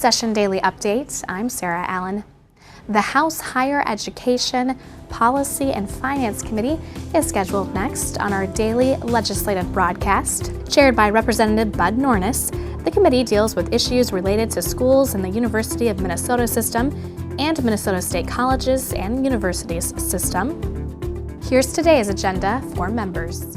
Session Daily Update. I'm Sarah Allen. The House Higher Education, Policy and Finance Committee is scheduled next on our daily legislative broadcast. Chaired by Representative Bud Nornes, the committee deals with issues related to schools in the University of Minnesota system and Minnesota State Colleges and Universities system. Here's today's agenda for members.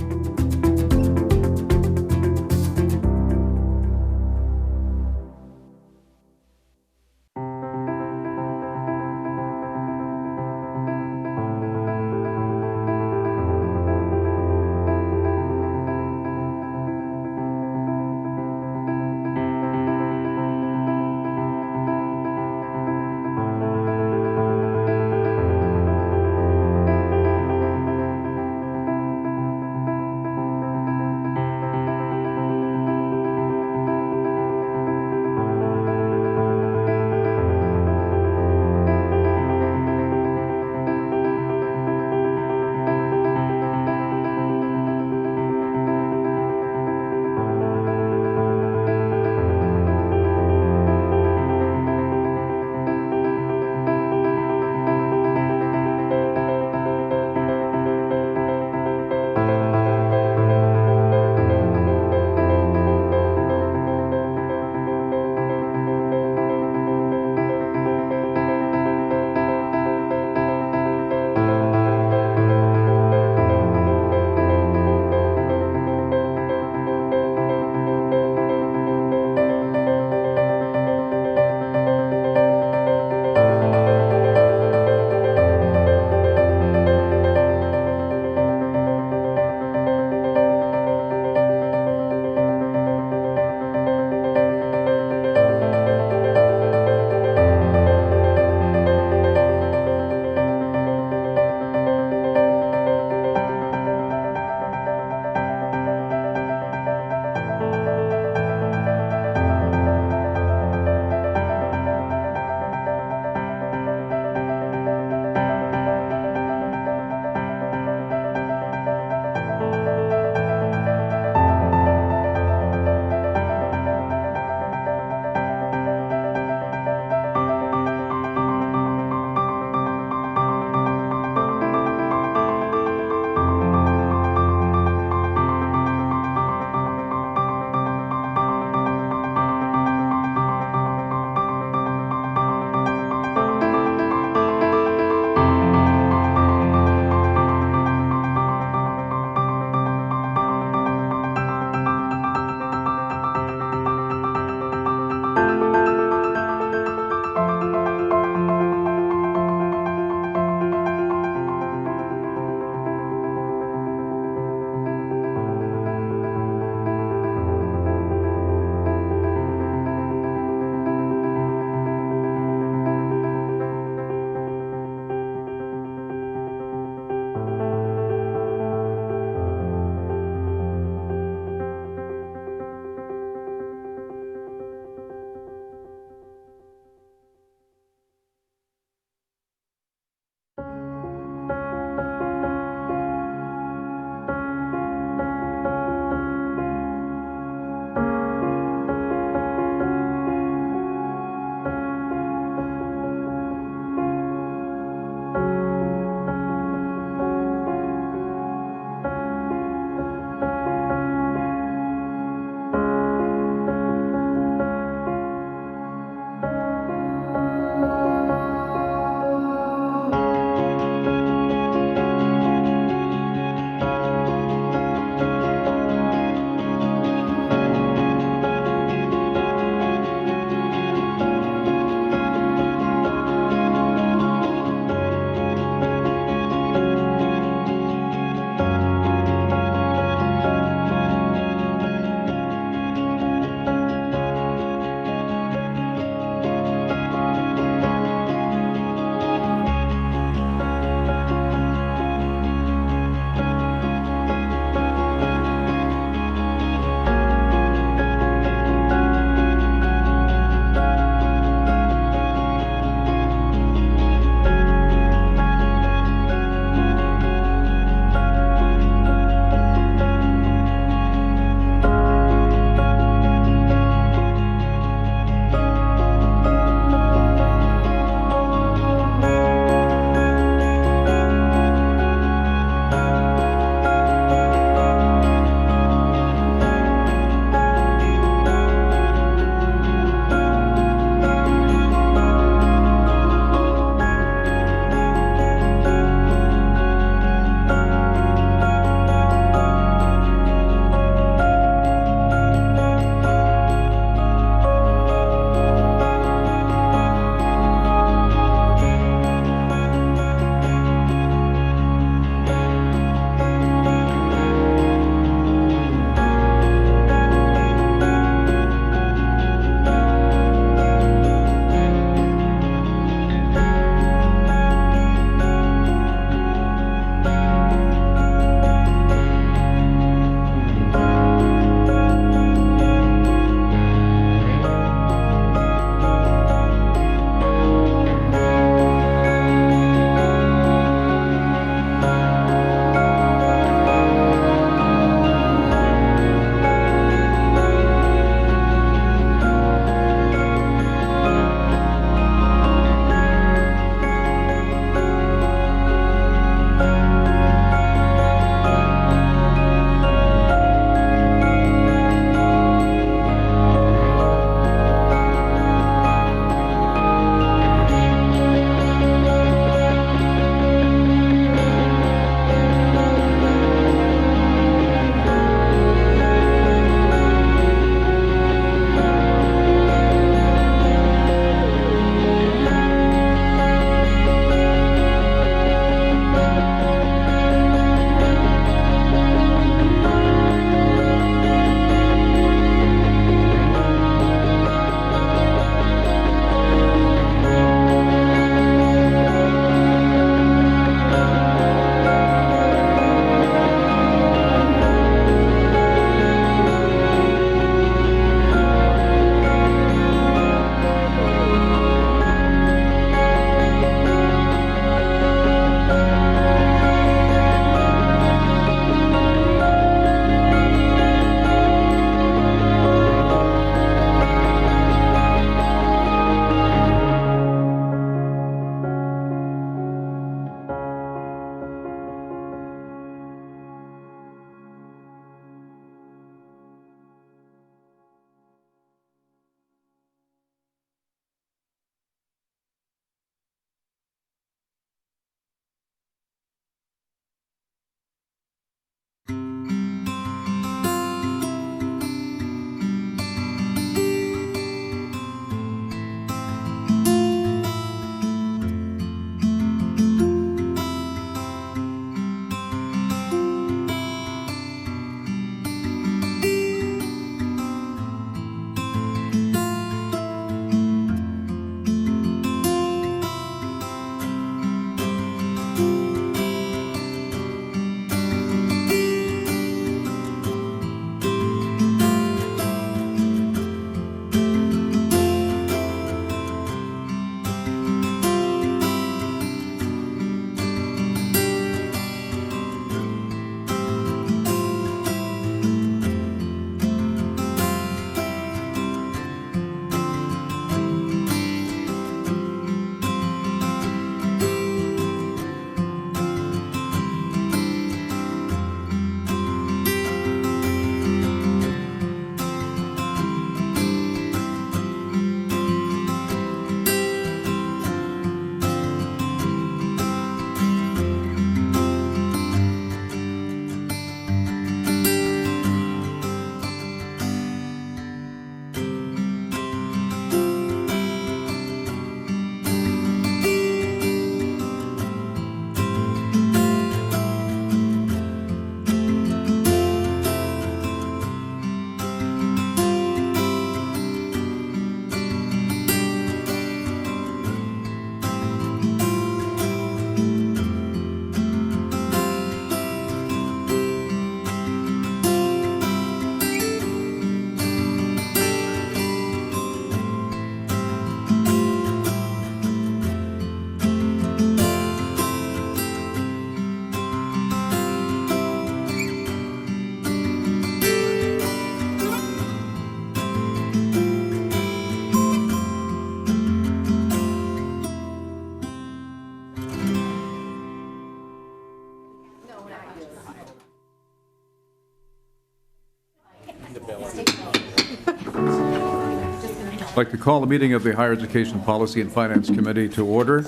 I'd like to call the meeting of the Higher Education Policy and Finance Committee to order.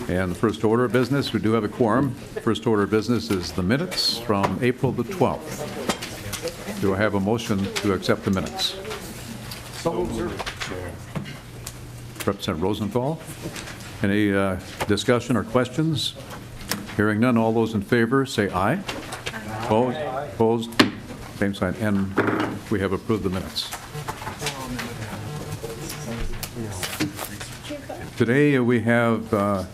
And the first order of business, we do have a quorum. First order of business is the minutes from April the 12th. Do I have a motion to accept the minutes? Representative Rosenthal. Any discussion or questions? Hearing none, all those in favor say aye. Opposed? Opposed? Same sign. And we have approved the minutes. Today we have the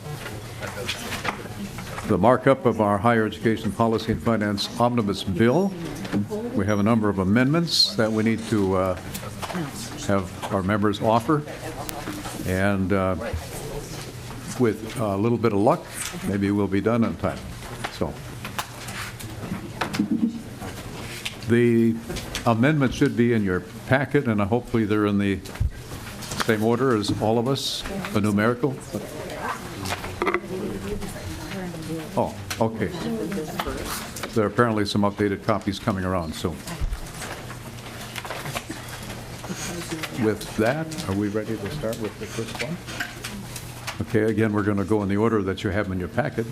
markup of our Higher Education Policy and Finance Omnibus Bill. We have a number of amendments that we need to have our members offer. And with a little bit of luck, maybe we'll be done on time. So the amendments should be in your packet, and hopefully they're in the same order as all of us, a numerical. Oh, okay. There are apparently some updated copies coming around, so. With that, are we ready to start with the first one? Okay, again, we're going to go in the order that you have in your packet,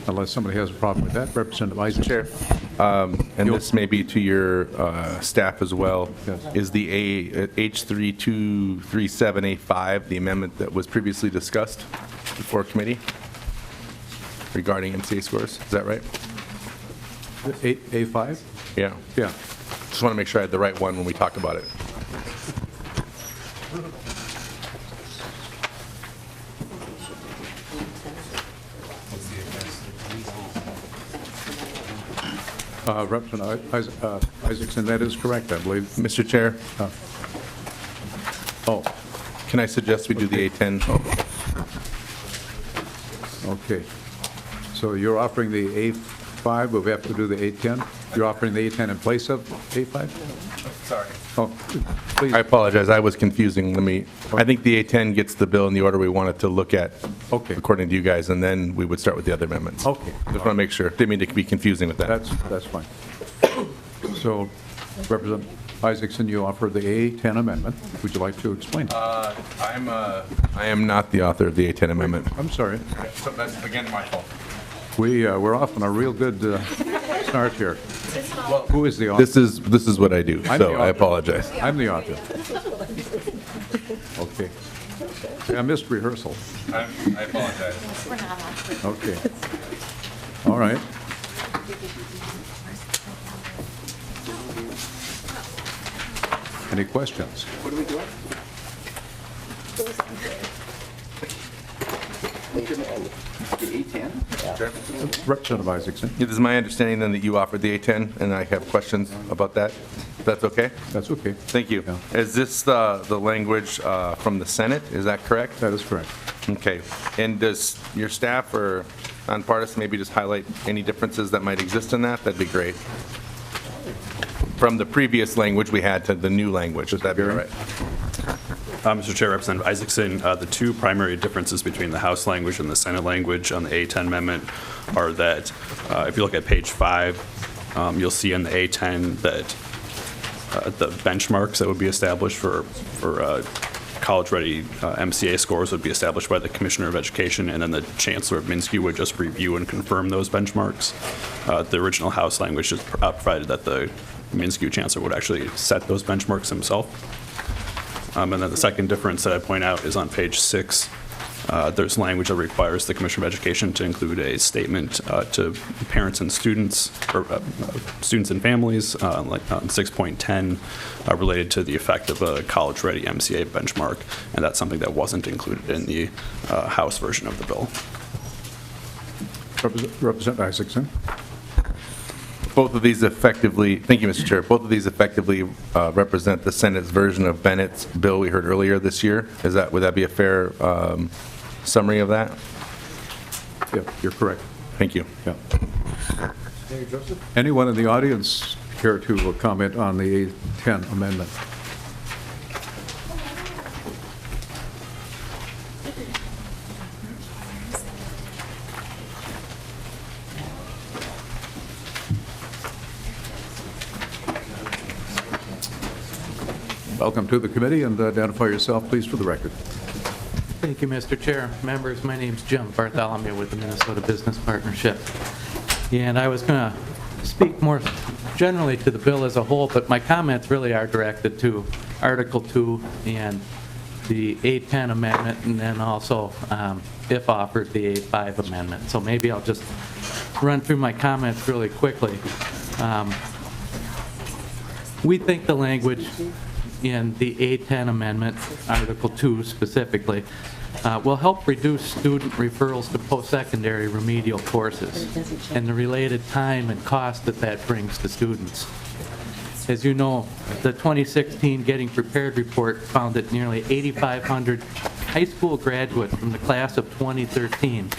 unless somebody has a problem with that. Representative Isaac. Chair, and this may be to your staff as well, Yes. is the H3237A5, the amendment that was previously discussed before committee regarding MCA scores. Is that right? A5? Yeah. Yeah. Just want to make sure I had the right one when we talked about it. Representative Isaacson, that is correct, I believe. Mr. Chair, Oh, can I suggest we do the A10? okay. So you're offering the A5, but we have to do the A10? You're offering the A10 in place of A5? Sorry. Oh, please. I apologize. I was confusing. I think the A10 gets the bill in the order we wanted to look at, Okay. according to you guys, and then we would start with the other amendments. Okay. Just want to make sure. Didn't mean to be confusing with that. That's fine. So, Representative Isaacson, you offered the A10 amendment. Would you like to explain? I am not the author of the A10 amendment. I'm sorry. So that's, again, my fault. We're off on a real good start here. Who is the author? This is what I do, I'm the so I author. apologize. I'm the author. Okay. I missed rehearsal. I apologize. Okay. All right. Any questions? What are we doing? The A10? Representative Isaacson, It is my understanding then that you offered the A10, and I have questions about that. If that's okay? that's okay. Thank you. Yeah. Is this the language from the Senate? Is that correct? That is correct. Okay. And does your staff or nonpartisan maybe just highlight any differences that might exist in that? That'd be great. From the previous language we had to the new language. Would that be all right? Mr. Chair, Representative Isaacson, the two primary differences between the House language and the Senate language on the A10 amendment are that if you look at page 5, you'll see in the A10 that the benchmarks that would be established for college-ready MCA scores would be established by the Commissioner of Education, and then the Chancellor of MNSCU would just review and confirm those benchmarks. The original House language just provided that the MNSCU Chancellor would actually set those benchmarks himself. And then the second difference that I point out is on page 6. There's language that requires the Commissioner of Education to include a statement to parents and students, or students and families, like on 6.10, related to the effect of a college-ready MCA benchmark, and that's something that wasn't included in the House version of the bill. Representative Isaacson. Both of these effectively, thank you, Mr. Chair, both of these effectively represent the Senate's version of Bennett's bill we heard earlier this year. Would that be a fair summary of that? Yeah, you're correct. Thank you. Yeah. Anyone in the audience care to comment on the A10 amendment? Welcome to the committee, and identify yourself, please, for the record. Thank you, Mr. Chair. Members, my name's Jim Bartholomew with the Minnesota Business Partnership. And I was going to speak more generally to the bill as a whole, but my comments really are directed to Article 2 and the A10 amendment, and then also, if offered, the A5 amendment. So maybe I'll just run through my comments really quickly. We think the language in the A10 amendment, Article 2 specifically, will help reduce student referrals to post-secondary remedial courses and the related time and cost that brings to students. As you know, the 2016 Getting Prepared report found that nearly 8,500 high school graduates from the class of 2013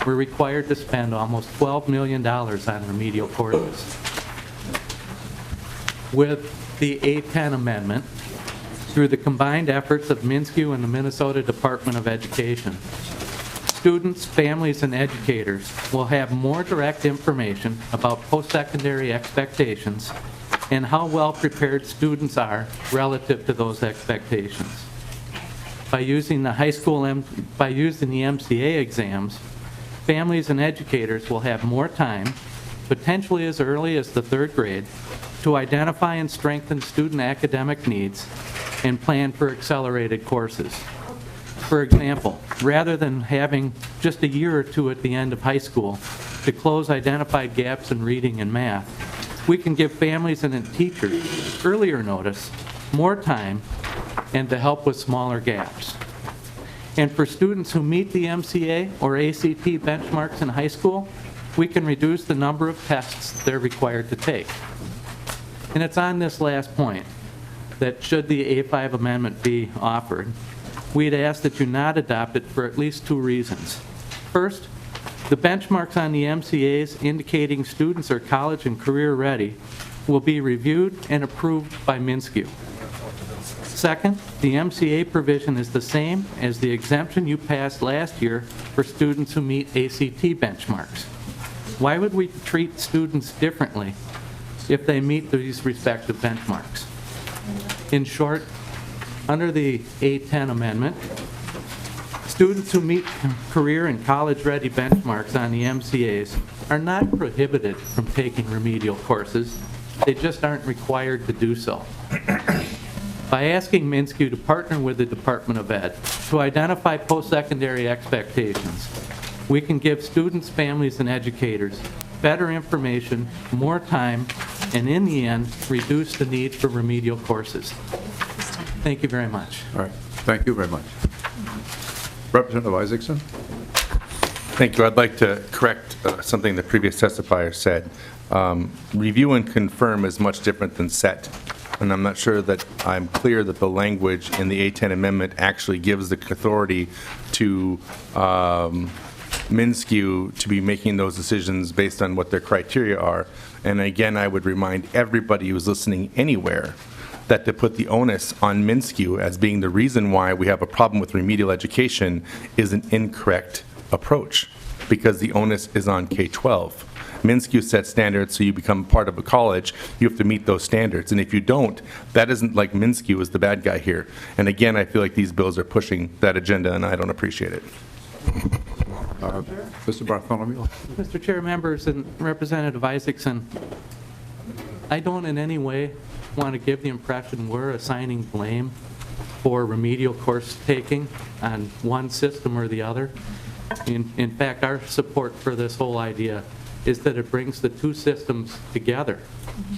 were required to spend almost $12 million on remedial courses. With the A10 amendment, through the combined efforts of MnSCU and the Minnesota Department of Education, students, families, and educators will have more direct information about post-secondary expectations and how well prepared students are relative to those expectations. By using the MCA exams, families and educators will have more time, potentially as early as the 3rd grade, to identify and strengthen student academic needs and plan for accelerated courses. For example, rather than having just a year or two at the end of high school to close identified gaps in reading and math, we can give families and teachers earlier notice, more time, and to help with smaller gaps. And for students who meet the MCA or ACT benchmarks in high school, we can reduce the number of tests they're required to take. And it's on this last point that should the A5 amendment be offered, we'd ask that you not adopt it for at least 2 reasons. First, the benchmarks on the MCAs indicating students are college and career ready will be reviewed and approved by MnSCU. Second, the MCA provision is the same as the exemption you passed last year for students who meet ACT benchmarks. Why would we treat students differently if they meet these respective benchmarks? In short, under the A10 amendment, students who meet career and college-ready benchmarks on the MCAs are not prohibited from taking remedial courses. They just aren't required to do so. By asking MnSCU to partner with the Department of Ed to identify post-secondary expectations, we can give students, families, and educators better information, more time, and in the end, reduce the need for remedial courses. Thank you very much. All right. Thank you very much. Representative Isaacson? Thank you. I'd like to correct something the previous testifier said. Review and confirm is much different than set. And I'm not sure that I'm clear that the language in the A10 amendment actually gives the authority to MnSCU to be making those decisions based on what their criteria are. And again, I would remind everybody who's listening anywhere that to put the onus on MnSCU as being the reason why we have a problem with remedial education is an incorrect approach, because the onus is on K-12. MnSCU sets standards, so you become part of a college, you have to meet those standards. And if you don't, that isn't like MnSCU is the bad guy here. And again, I feel like these bills are pushing that agenda, and I don't appreciate it. Mr. Bartholomew? Mr. Chair, members, and Representative Isaacson, I don't in any way want to give the impression we're assigning blame for remedial course taking on one system or the other. In fact, our support for this whole idea is that it brings the 2 systems together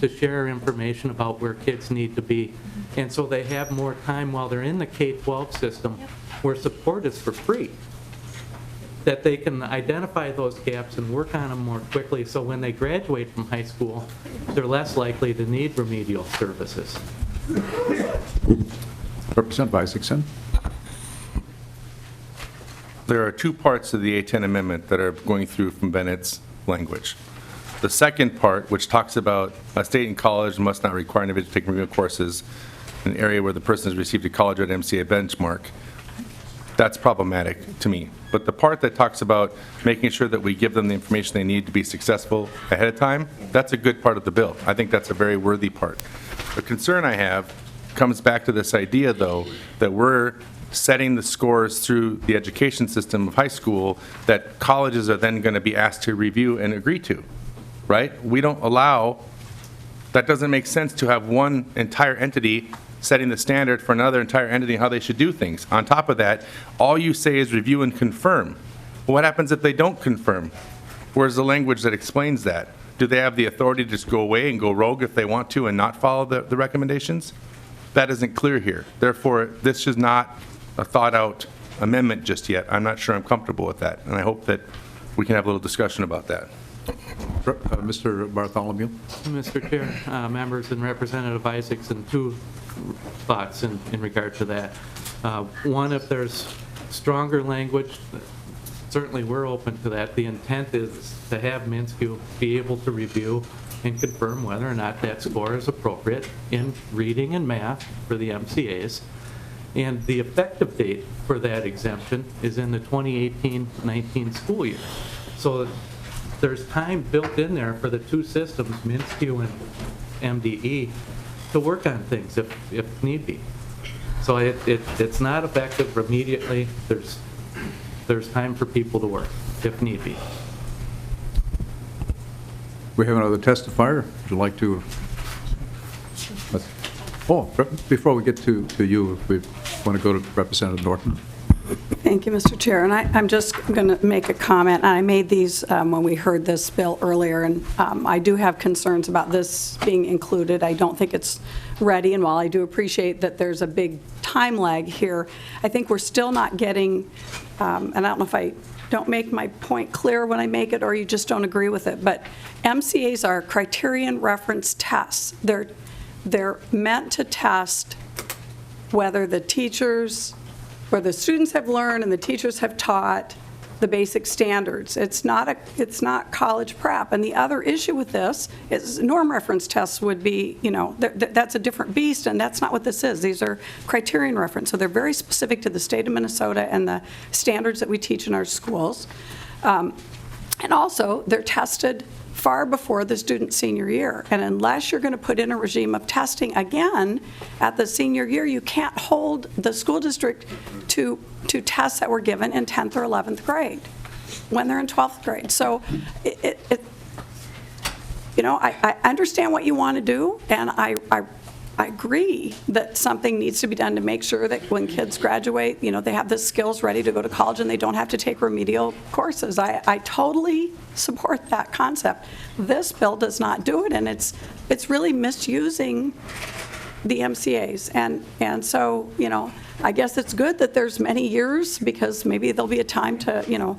to share information about where kids need to be. And so they have more time while they're in the K-12 system where support is for free, that they can identify those gaps and work on them more quickly, so when they graduate from high school, they're less likely to need remedial services. Representative Isaacson? There are 2 parts of the A10 amendment that are going through from Bennett's language. The second part, which talks about a state and college must not require an individual to take remedial courses in an area where the person has received a college or MCA benchmark, that's problematic to me. But the part that talks about making sure that we give them the information they need to be successful ahead of time, that's a good part of the bill. I think that's a very worthy part. The concern I have comes back to this idea, though, that we're setting the scores through the education system of high school that colleges are then going to be asked to review and agree to, right? We don't allow, that doesn't make sense to have one entire entity setting the standard for another entire entity how they should do things. On top of that, all you say is review and confirm. Well, what happens if they don't confirm? Where's the language that explains that? Do they have the authority to just go away and go rogue if they want to and not follow the recommendations? That isn't clear here. Therefore, this is not a thought-out amendment just yet. I'm not sure I'm comfortable with that, and I hope that we can have a little discussion about that. Mr. Bartholomew? Mr. Chair, members and Representative Isaacson, two thoughts in regard to that. One, if there's stronger language, certainly we're open to that. The intent is to have MnSCU be able to review and confirm whether or not that score is appropriate in reading and math for the MCAs. And the effective date for that exemption is in the 2018-19 school year. So there's time built in there for the two systems, MnSCU and MDE, to work on things if need be. So it's not effective immediately. There's time for people to work if need be. We have another testifier. Would you like to? Oh, before we get to you, we want to go to Representative Norton. Thank you, Mr. Chair. And I'm just going to make a comment. I made these when we heard this bill earlier, and I do have concerns about this being included. I don't think it's ready, and while I do appreciate that there's a big time lag here, I think we're still not getting, and I don't know if I don't make my point clear when I make it or you just don't agree with it, but MCAs are criterion reference tests. They're meant to test whether the teachers or the students have learned and the teachers have taught the basic standards. It's not college prep. And the other issue with this is norm reference tests would be, that's a different beast, and that's not what this is. These are criterion reference. So they're very specific to the state of Minnesota and the standards that we teach in our schools. And also, they're tested far before the student's senior year. And unless you're going to put in a regime of testing again at the senior year, you can't hold the school district to tests that were given in 10th or 11th grade when they're in 12th grade. So I understand what you want to do, and I agree that something needs to be done to make sure that when kids graduate, they have the skills ready to go to college and they don't have to take remedial courses. I totally support that concept. This bill does not do it, and it's really misusing the MCAs. And so, I guess it's good that there's many years, because maybe there'll be a time to,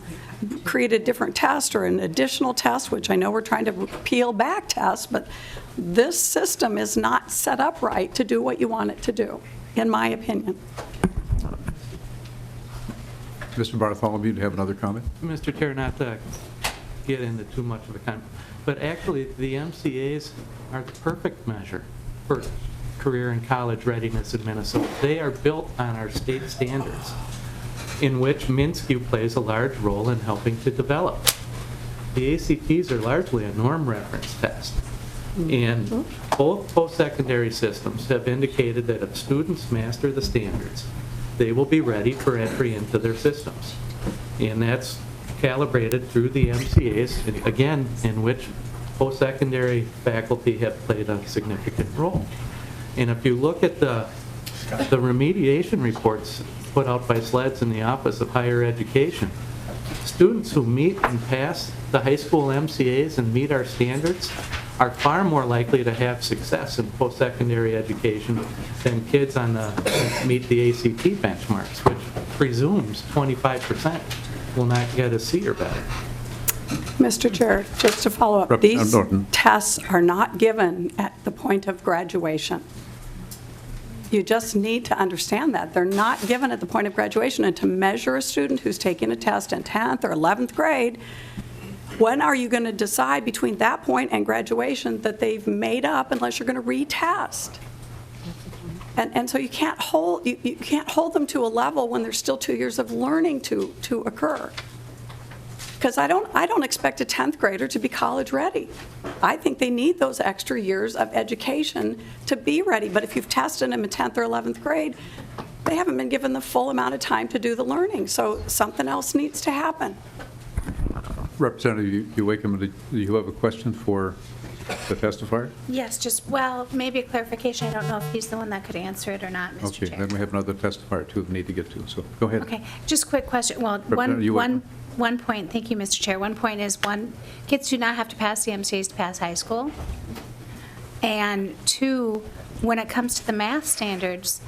create a different test or an additional test, which I know we're trying to peel back tests, but this system is not set up right to do what you want it to do, in my opinion. Mr. Bartholomew, do you have another comment? Mr. Chair, not to get into too much of a comment, but actually the MCAs are the perfect measure for career and college readiness in Minnesota. They are built on our state standards, in which MnSCU plays a large role in helping to develop. The ACTs are largely a norm reference test, and both post-secondary systems have indicated that if students master the standards, they will be ready for entry into their systems. And that's calibrated through the MCAs, again, in which post-secondary faculty have played a significant role. And if you look at the remediation reports put out by SLEDs in the Office of Higher Education, students who meet and pass the high school MCAs and meet our standards are far more likely to have success in post-secondary education than kids on meet the ACT benchmarks, which presumes 25% will not get a C or better. Mr. Chair, just to follow up, these tests are not given at the point of graduation. You just need to understand that. They're not given at the point of graduation. And to measure a student who's taking a test in 10th or 11th grade, when are you going to decide between that point and graduation that they've made up unless you're going to retest? And so you can't hold them to a level when there's still 2 years of learning to occur. Because I don't expect a 10th grader to be college ready. I think they need those extra years of education to be ready. But if you've tested them in 10th or 11th grade, they haven't been given the full amount of time to do the learning. So something else needs to happen. Representative Wakeham, do you have a question for the testifier? Yes, well, maybe a clarification. I don't know if he's the one that could answer it or not, Mr. Okay, Chair. then we have another testifier, too, that we need to get to, so go ahead. Okay, just a quick question. Well, Representative Wakeham. one point, thank you, Mr. Chair. One point is, kids do not have to pass the MCAs to pass high school. And two, when it comes to the math standards,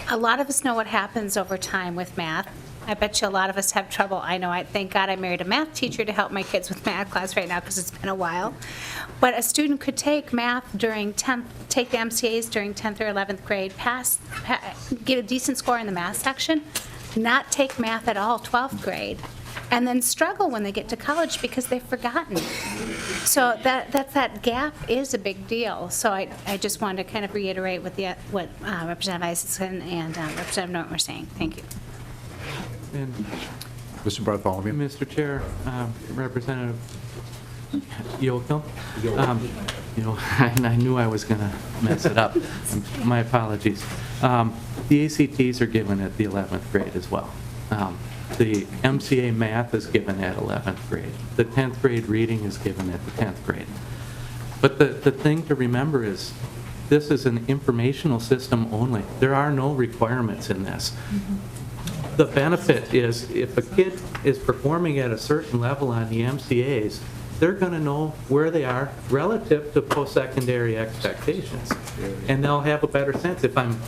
a lot of us know what happens over time with math. I bet you a lot of us have trouble. I know, thank God I married a math teacher to help my kids with math class right now because it's been a while. But a student could take math during 10th, take the MCAs during 10th or 11th grade, get a decent score in the math section, not take math at all 12th grade, and then struggle when they get to college because they've forgotten. So that gap is a big deal. So I just wanted to kind of reiterate what Representative Isaacson and Representative Norton were saying. Thank you. And Mr. Bartholomew. Mr. Chair, Representative Yoakum, I knew I was going to mess it up. My apologies. The ACTs are given at the 11th grade as well. The MCA math is given at 11th grade. The 10th grade reading is given at the 10th grade. But the thing to remember is this is an informational system only. There are no requirements in this. The benefit is if a kid is performing at a certain level on the MCAs, they're going to know where they are relative to post-secondary expectations. And they'll have a better sense. If I'm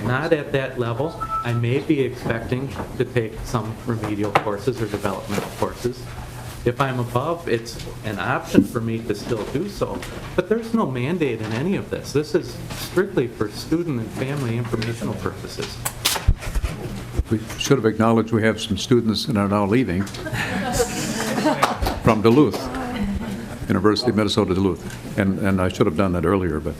not at that level, I may be expecting to take some remedial courses or developmental courses. If I'm above, it's an option for me to still do so. But there's no mandate in any of this. This is strictly for student and family informational purposes. We should have acknowledged we have some students that are now leaving from Duluth, University of Minnesota Duluth. And I should have done that earlier, but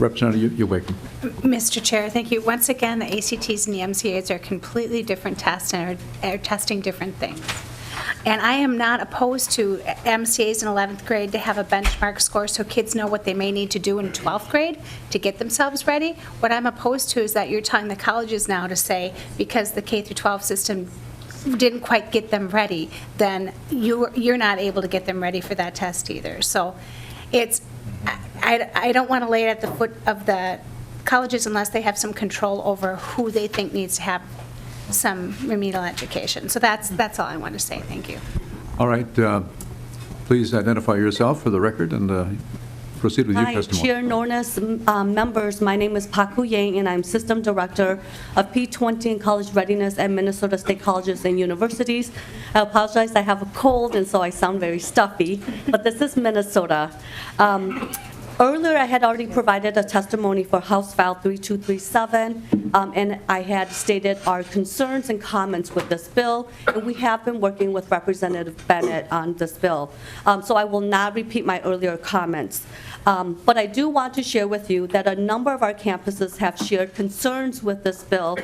Representative Wakeham. Mr. Chair, thank you. Once again, the ACTs and the MCAs are completely different tests and are testing different things. And I am not opposed to MCAs in 11th grade to have a benchmark score so kids know what they may need to do in 12th grade to get themselves ready. What I'm opposed to is that you're telling the colleges now to say, because the K through 12 system didn't quite get them ready, then you're not able to get them ready for that test either. So I don't want to lay it at the foot of the colleges unless they have some control over who they think needs to have some remedial education. So that's all I want to say. Thank you. All right. Please identify yourself for the record and proceed with your testimony. Hi, Chair Nornes, members. My name is Paku Yang, and I'm System Director of P20 in College Readiness at Minnesota State Colleges and Universities. I apologize, I have a cold, and so I sound very stuffy, but this is Minnesota. Earlier, I had already provided a testimony for House File 3237, and I had stated our concerns and comments with this bill, and we have been working with Representative Bennett on this bill. So I will not repeat my earlier comments. But I do want to share with you that a number of our campuses have shared concerns with this bill,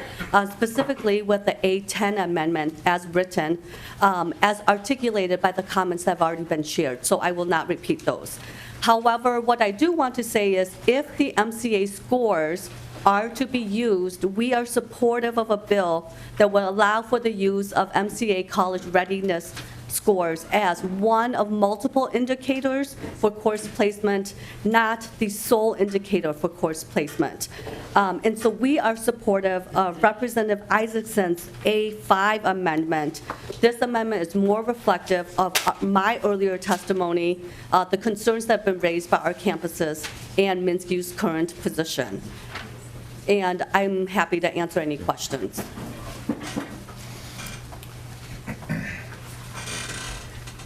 specifically with the A10 amendment as written, as articulated by the comments that have already been shared. So I will not repeat those. However, what I do want to say is if the MCA scores are to be used, we are supportive of a bill that will allow for the use of MCA college readiness scores as one of multiple indicators for course placement, not the sole indicator for course placement. And so we are supportive of Representative Isaacson's A5 amendment. This amendment is more reflective of my earlier testimony, the concerns that have been raised by our campuses and MnSCU's current position. And I'm happy to answer any questions.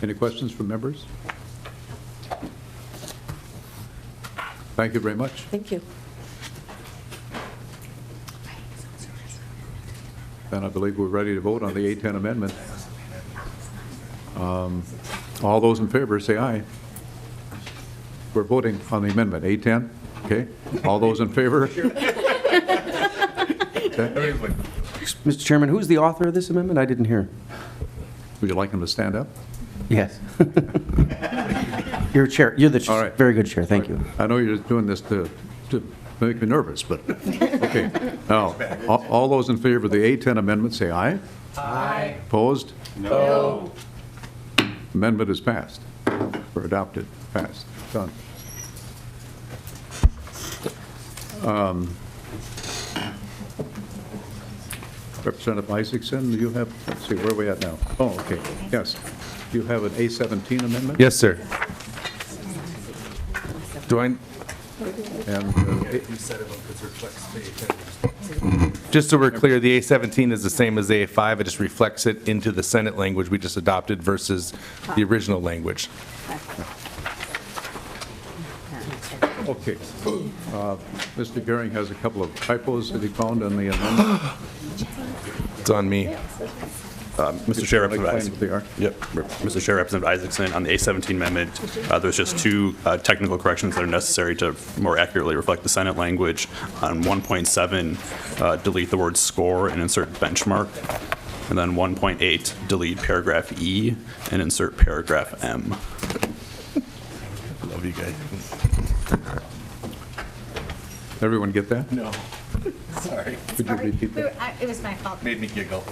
Any questions from members? Thank you very much. Thank you. Then I believe we're ready to vote on the A10 amendment. All those in favor say aye. We're voting on the amendment, A10, okay? All those in favor? Okay. Mr. Chairman, who's the author of this amendment? I didn't hear. Would you like him to stand up? Yes. You're chair, you're the All right. very good chair, thank you. I know you're doing this to make me nervous, but, okay. Now, all those in favor of the A10 amendment, say aye. Aye. Opposed? No. Amendment is passed, or adopted, passed, done. Representative Isaacson, do you have, let's see, where are we at now? Oh, okay, yes. You have an A17 amendment? Yes, sir. Do I, And, just so we're clear, the A17 is the same as the A5, it just reflects it into the Senate language we just adopted versus the original language. okay. Mr. Gehring has a couple of typos that he found in the amendment. It's on me. Mr. Chair, Representative Explain what they are. Yep. Mr. Chair, Representative Isaacson, on the A17 amendment, there's just two technical corrections that are necessary to more accurately reflect the Senate language. On 1.7, delete the word score and insert benchmark. And then 1.8, delete paragraph E and insert paragraph M. Love you guys. Everyone get that? No. Sorry. Could you repeat that? It was my fault. Made me giggle.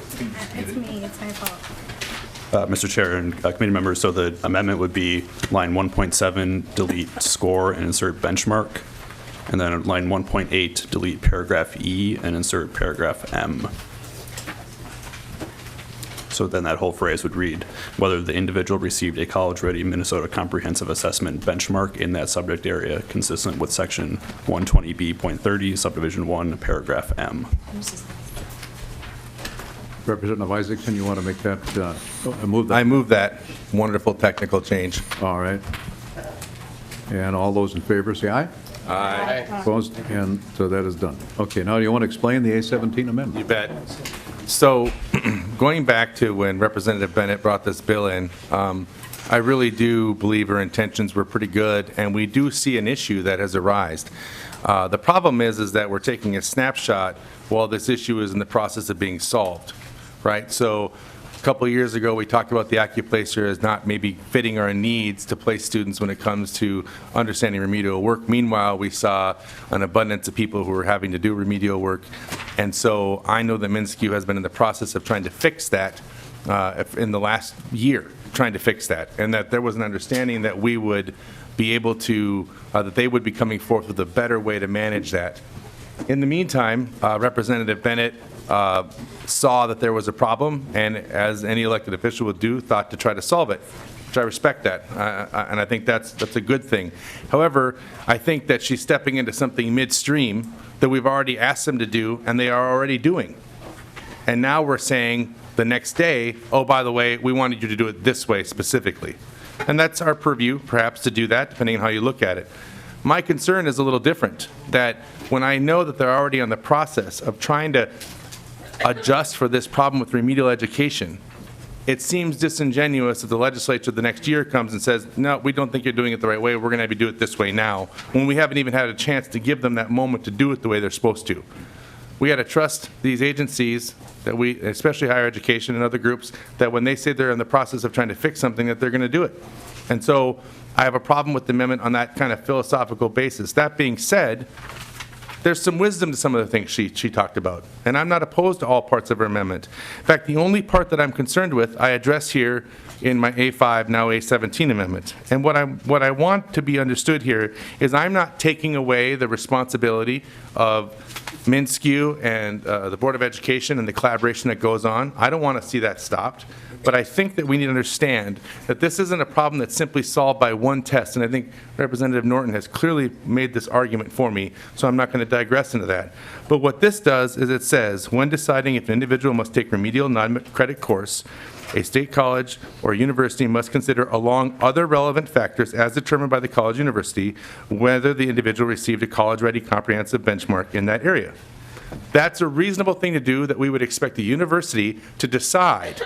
It's me, it's my fault. Mr. Chair and committee members, so the amendment would be line 1.7, delete score and insert benchmark. And then line 1.8, delete paragraph E and insert paragraph M. So then that whole phrase would read, whether the individual received a college-ready Minnesota Comprehensive Assessment benchmark in that subject area consistent with section 120B.30, subdivision 1, paragraph M. Representative Isaacson, you want to make that, move that? I move that wonderful technical change. All right. And all those in favor, say aye. Aye. Opposed? And so that is done. Okay, now you want to explain the A17 You amendment? bet. So, going back to when Representative Bennett brought this bill in, I really do believe her intentions were pretty good, and we do see an issue that has arisen. The problem is that we're taking a snapshot while this issue is in the process of being solved, right? So, a couple of years ago, we talked about the AccuPlacer as not maybe fitting our needs to place students when it comes to understanding remedial work. Meanwhile, we saw an abundance of people who were having to do remedial work. And so I know that MnSCU has been in the process of trying to fix that in the last year, trying to fix that. And that there was an understanding that we would be able to, that they would be coming forth with a better way to manage that. In the meantime, Representative Bennett saw that there was a problem, and as any elected official would do, thought to try to solve it, which I respect that, and I think that's a good thing. However, I think that she's stepping into something midstream that we've already asked them to do, and they are already doing. And now we're saying the next day, oh, by the way, we wanted you to do it this way specifically. And that's our purview, perhaps, to do that, depending on how you look at it. My concern is a little different, that when I know that they're already on the process of trying to adjust for this problem with remedial education, it seems disingenuous that the legislature the next year comes and says, no, we don't think you're doing it the right way, we're going to have you do it this way now, when we haven't even had a chance to give them that moment to do it the way they're supposed to. We got to trust these agencies, that we, especially higher education and other groups, that when they say they're in the process of trying to fix something, that they're going to do it. And so I have a problem with the amendment on that kind of philosophical basis. That being said, there's some wisdom to some of the things she talked about, and I'm not opposed to all parts of her amendment. In fact, the only part that I'm concerned with, I address here in my A5, now A17 amendment. And what I want to be understood here is I'm not taking away the responsibility of MnSCU and the Board of Education and the collaboration that goes on. I don't want to see that stopped. But I think that we need to understand that this isn't a problem that's simply solved by one test, and I think Representative Norton has clearly made this argument for me, so I'm not going to digress into that. But what this does is it says, when deciding if an individual must take remedial non-credit course, a state college or university must consider, along other relevant factors as determined by the college university, whether the individual received a college-ready comprehensive benchmark in that area. That's a reasonable thing to do that we would expect the university to decide,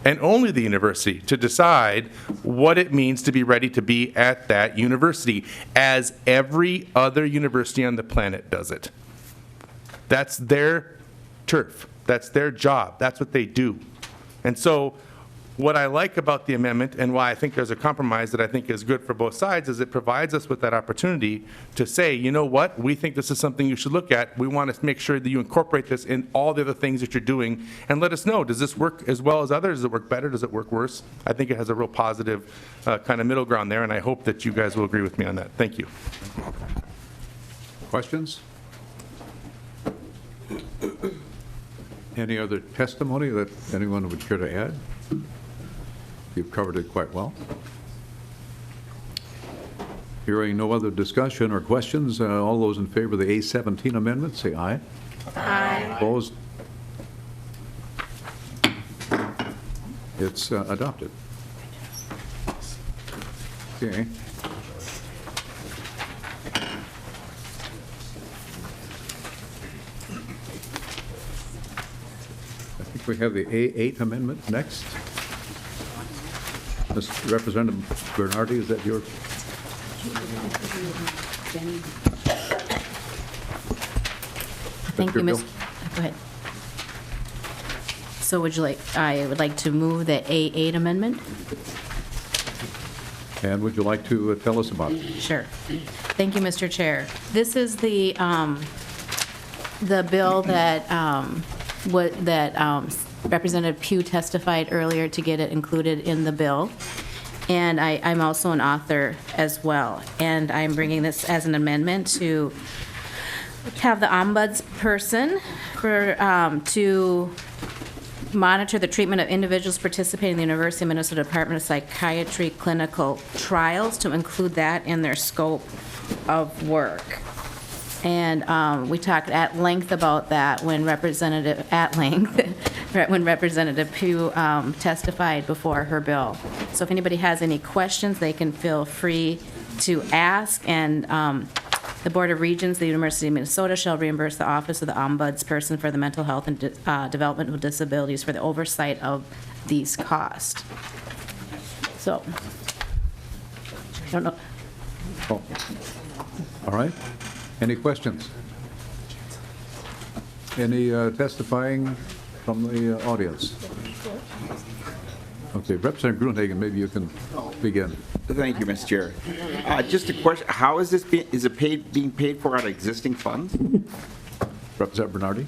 and only the university, to decide what it means to be ready to be at that university, as every other university on the planet does it. That's their turf. That's their job. That's what they do. And so What I like about the amendment and why I think there's a compromise that I think is good for both sides is it provides us with that opportunity to say, you know what, we think this is something you should look at. We want to make sure that you incorporate this in all the other things that you're doing and let us know, does this work as well as others? Does it work better? Does it work worse? I think it has a real positive kind of middle ground there, and I hope that you guys will agree with me on that. Thank you. Questions? Any other testimony that anyone would care to add? You've covered it quite well. Hearing no other discussion or questions, all those in favor of the A17 amendment, say aye. Aye. Opposed? It's adopted. Okay. I think we have the A8 amendment next. Mr. Representative Bernardi, is that your? Thank you, Bill? Ms. Go ahead. So I would like to move the A8 amendment. And would you like to tell us about it? Sure. Thank you, Mr. Chair. This is the bill that Representative Pugh testified earlier to get it included in the bill. And I'm also an author as well. And I'm bringing this as an amendment to have the ombudsperson to monitor the treatment of individuals participating in the University of Minnesota Department of Psychiatry clinical trials, to include that in their scope of work. And we talked at length about that when Representative Pugh testified before her bill. So if anybody has any questions, they can feel free to ask. And the Board of Regents, the University of Minnesota, shall reimburse the Office of the Ombudsperson for the Mental Health and Developmental Disabilities for the oversight of these costs. So, I don't know. Oh. All right. Any questions? Any testifying from the audience? Okay, Representative Gruenhagen, maybe you can begin. Thank you, Mr. Chair. Just a question, how is this being paid for out of existing funds? Representative Bernardi?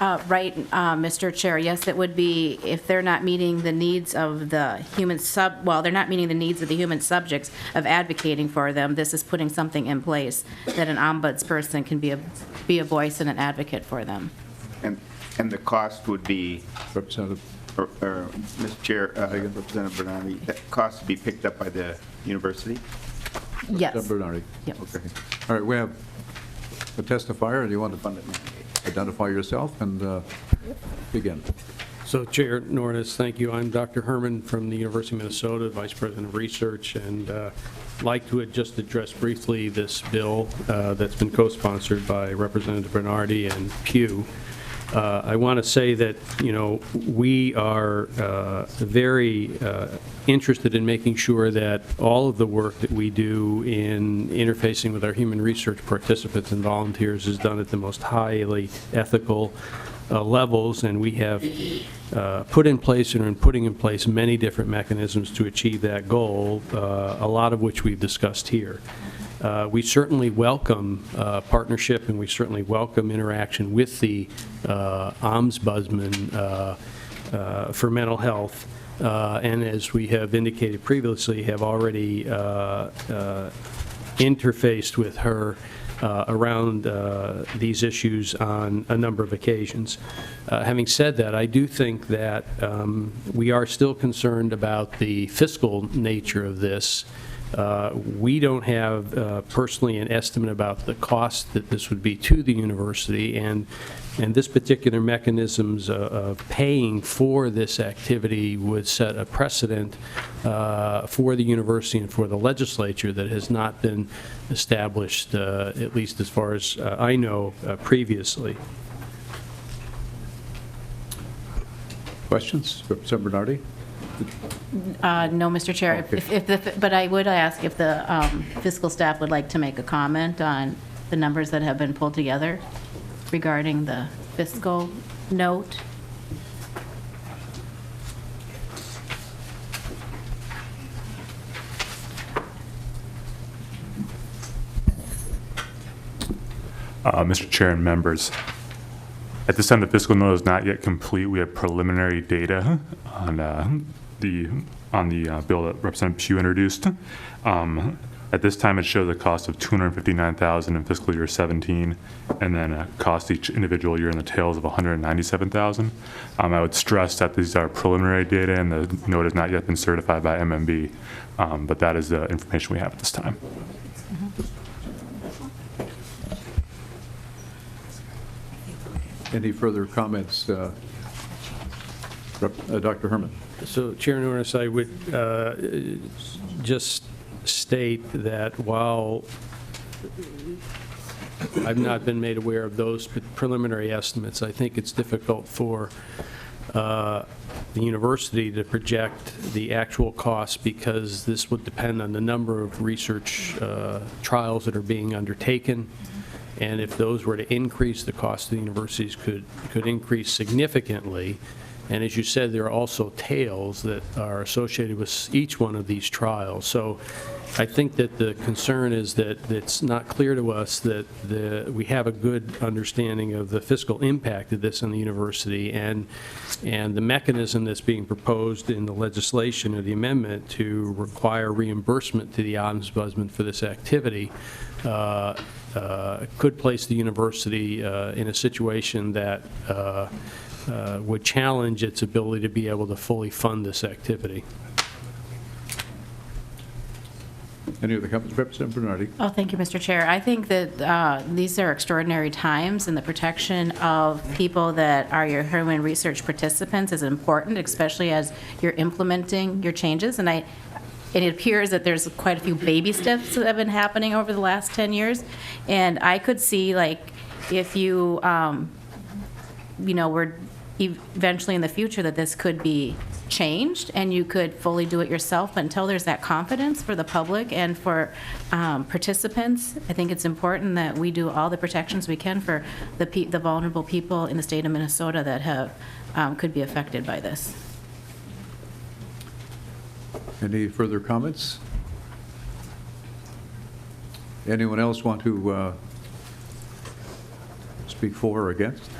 Right, Mr. Chair, yes, it would be if they're not meeting the needs of the they're not meeting the needs of the human subjects of advocating for them. This is putting something in place that an ombudsperson can be a voice and an advocate for them. And the cost would be, Representative. Mr. Chair, Representative Bernardi, that cost to be picked up by the university? Yes. Representative Bernardi. Yep. Okay. All right, we have a testifier. Do you want to identify yourself and begin? So, Chair Nornes, thank you. I'm Dr. Herman from the University of Minnesota, Vice President of Research, and like to just address briefly this bill that's been co-sponsored by Representative Bernardi and Pugh. I want to say that, we are very interested in making sure that all of the work that we do in interfacing with our human research participants and volunteers is done at the most highly ethical levels, and we have put in place and are putting in place many different mechanisms to achieve that goal, a lot of which we've discussed here. We certainly welcome partnership, and we certainly welcome interaction with the Ombudsman for mental health, and as we have indicated previously, have already interfaced with her around these issues on a number of occasions. Having said that, I do think that we are still concerned about the fiscal nature of this. We don't have personally an estimate about the cost that this would be to the university, and this particular mechanisms of paying for this activity would set a precedent for the university and for the legislature that has not been established, at least as far as I know, previously. Questions? Representative Bernardi? No, Mr. Chair. Okay. But I would ask if the fiscal staff would like to make a comment on the numbers that have been pulled together regarding the fiscal note. Mr. Chair and members. At this time, the fiscal note is not yet complete. We have preliminary data on the bill that Representative Pugh introduced. At this time, it shows a cost of $259,000 in fiscal year 17, and then a cost each individual year in the tails of $197,000. I would stress that these are preliminary data, and the note has not yet been certified by MMB, but that is the information we have at this time. Any further comments, Dr. Herman? So, Chair Nornes, I would just state that while I've not been made aware of those preliminary estimates, I think it's difficult for the university to project the actual costs because this would depend on the number of research trials that are being undertaken. And if those were to increase, the cost of the universities could increase significantly. And as you said, there are also tails that are associated with each one of these trials. So I think that the concern is that it's not clear to us that we have a good understanding of the fiscal impact of this on the university and the mechanism that's being proposed in the legislation or the amendment to require reimbursement to the ombudsman for this activity could place the university in a situation that would challenge its ability to be able to fully fund this activity. Any other comments? Representative Bernardi? Oh, thank you, Mr. Chair. I think that these are extraordinary times, and the protection of people that are your human research participants is important, especially as you're implementing your changes. And it appears that there's quite a few baby steps that have been happening over the last 10 years. And I could see, like, if you, we're eventually in the future that this could be changed and you could fully do it yourself, but until there's that confidence for the public and for participants, I think it's important that we do all the protections we can for the vulnerable people in the state of Minnesota that have could be affected by this. Any further comments? Anyone else want to speak for or against?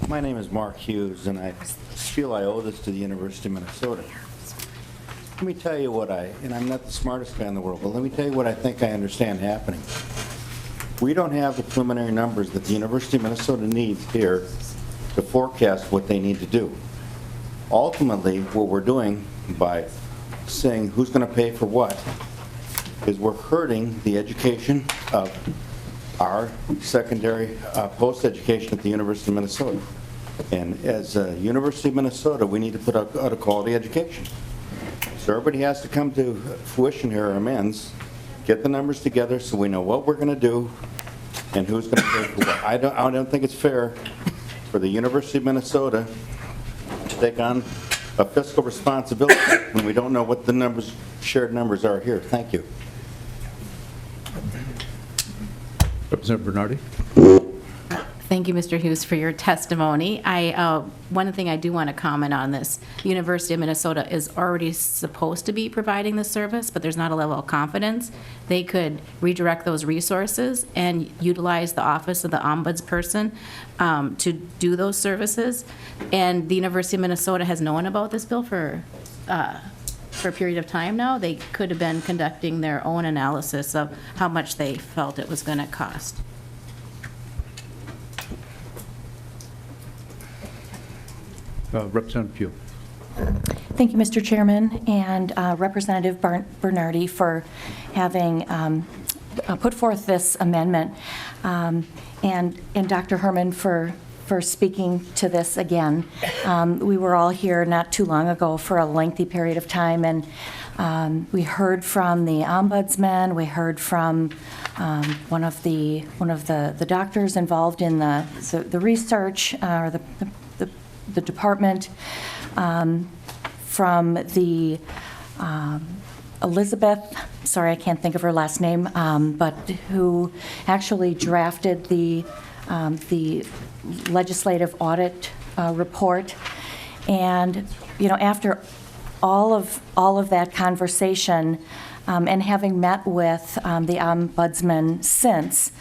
My name is Mark Hughes, and I feel I owe this to the University of Minnesota. Let me tell you and I'm not the smartest guy in the world, but let me tell you what I think I understand happening. We don't have the preliminary numbers that the University of Minnesota needs here to forecast what they need to do. Ultimately, what we're doing by saying who's going to pay for what is we're hurting the education of our secondary post-education at the University of Minnesota. And as a University of Minnesota, we need to put out a quality education. So everybody has to come to fruition here, or amends, get the numbers together so we know what we're going to do and who's going to pay for what. I don't think it's fair for the University of Minnesota to take on a fiscal responsibility when we don't know what the shared numbers are here. Thank you. Representative Bernardi? Thank you, Mr. Hughes, for your testimony. One thing I do want to comment on this, the University of Minnesota is already supposed to be providing this service, but there's not a level of confidence. They could redirect those resources and utilize the office of the ombudsperson to do those services. And the University of Minnesota has known about this bill for a period of time now. They could have been conducting their own analysis of how much they felt it was going to cost. Representative Pugh. Thank you, Mr. Chairman, and Representative Bernardi for having put forth this amendment, and Dr. Herman for speaking to this again. We were all here not too long ago for a lengthy period of time, and we heard from the ombudsman. We heard from one of the doctors involved in the research or the department, from the Elizabeth, sorry, I can't think of her last name, but who actually drafted the legislative audit report. And, after all of that conversation, and having met with the ombudsman since,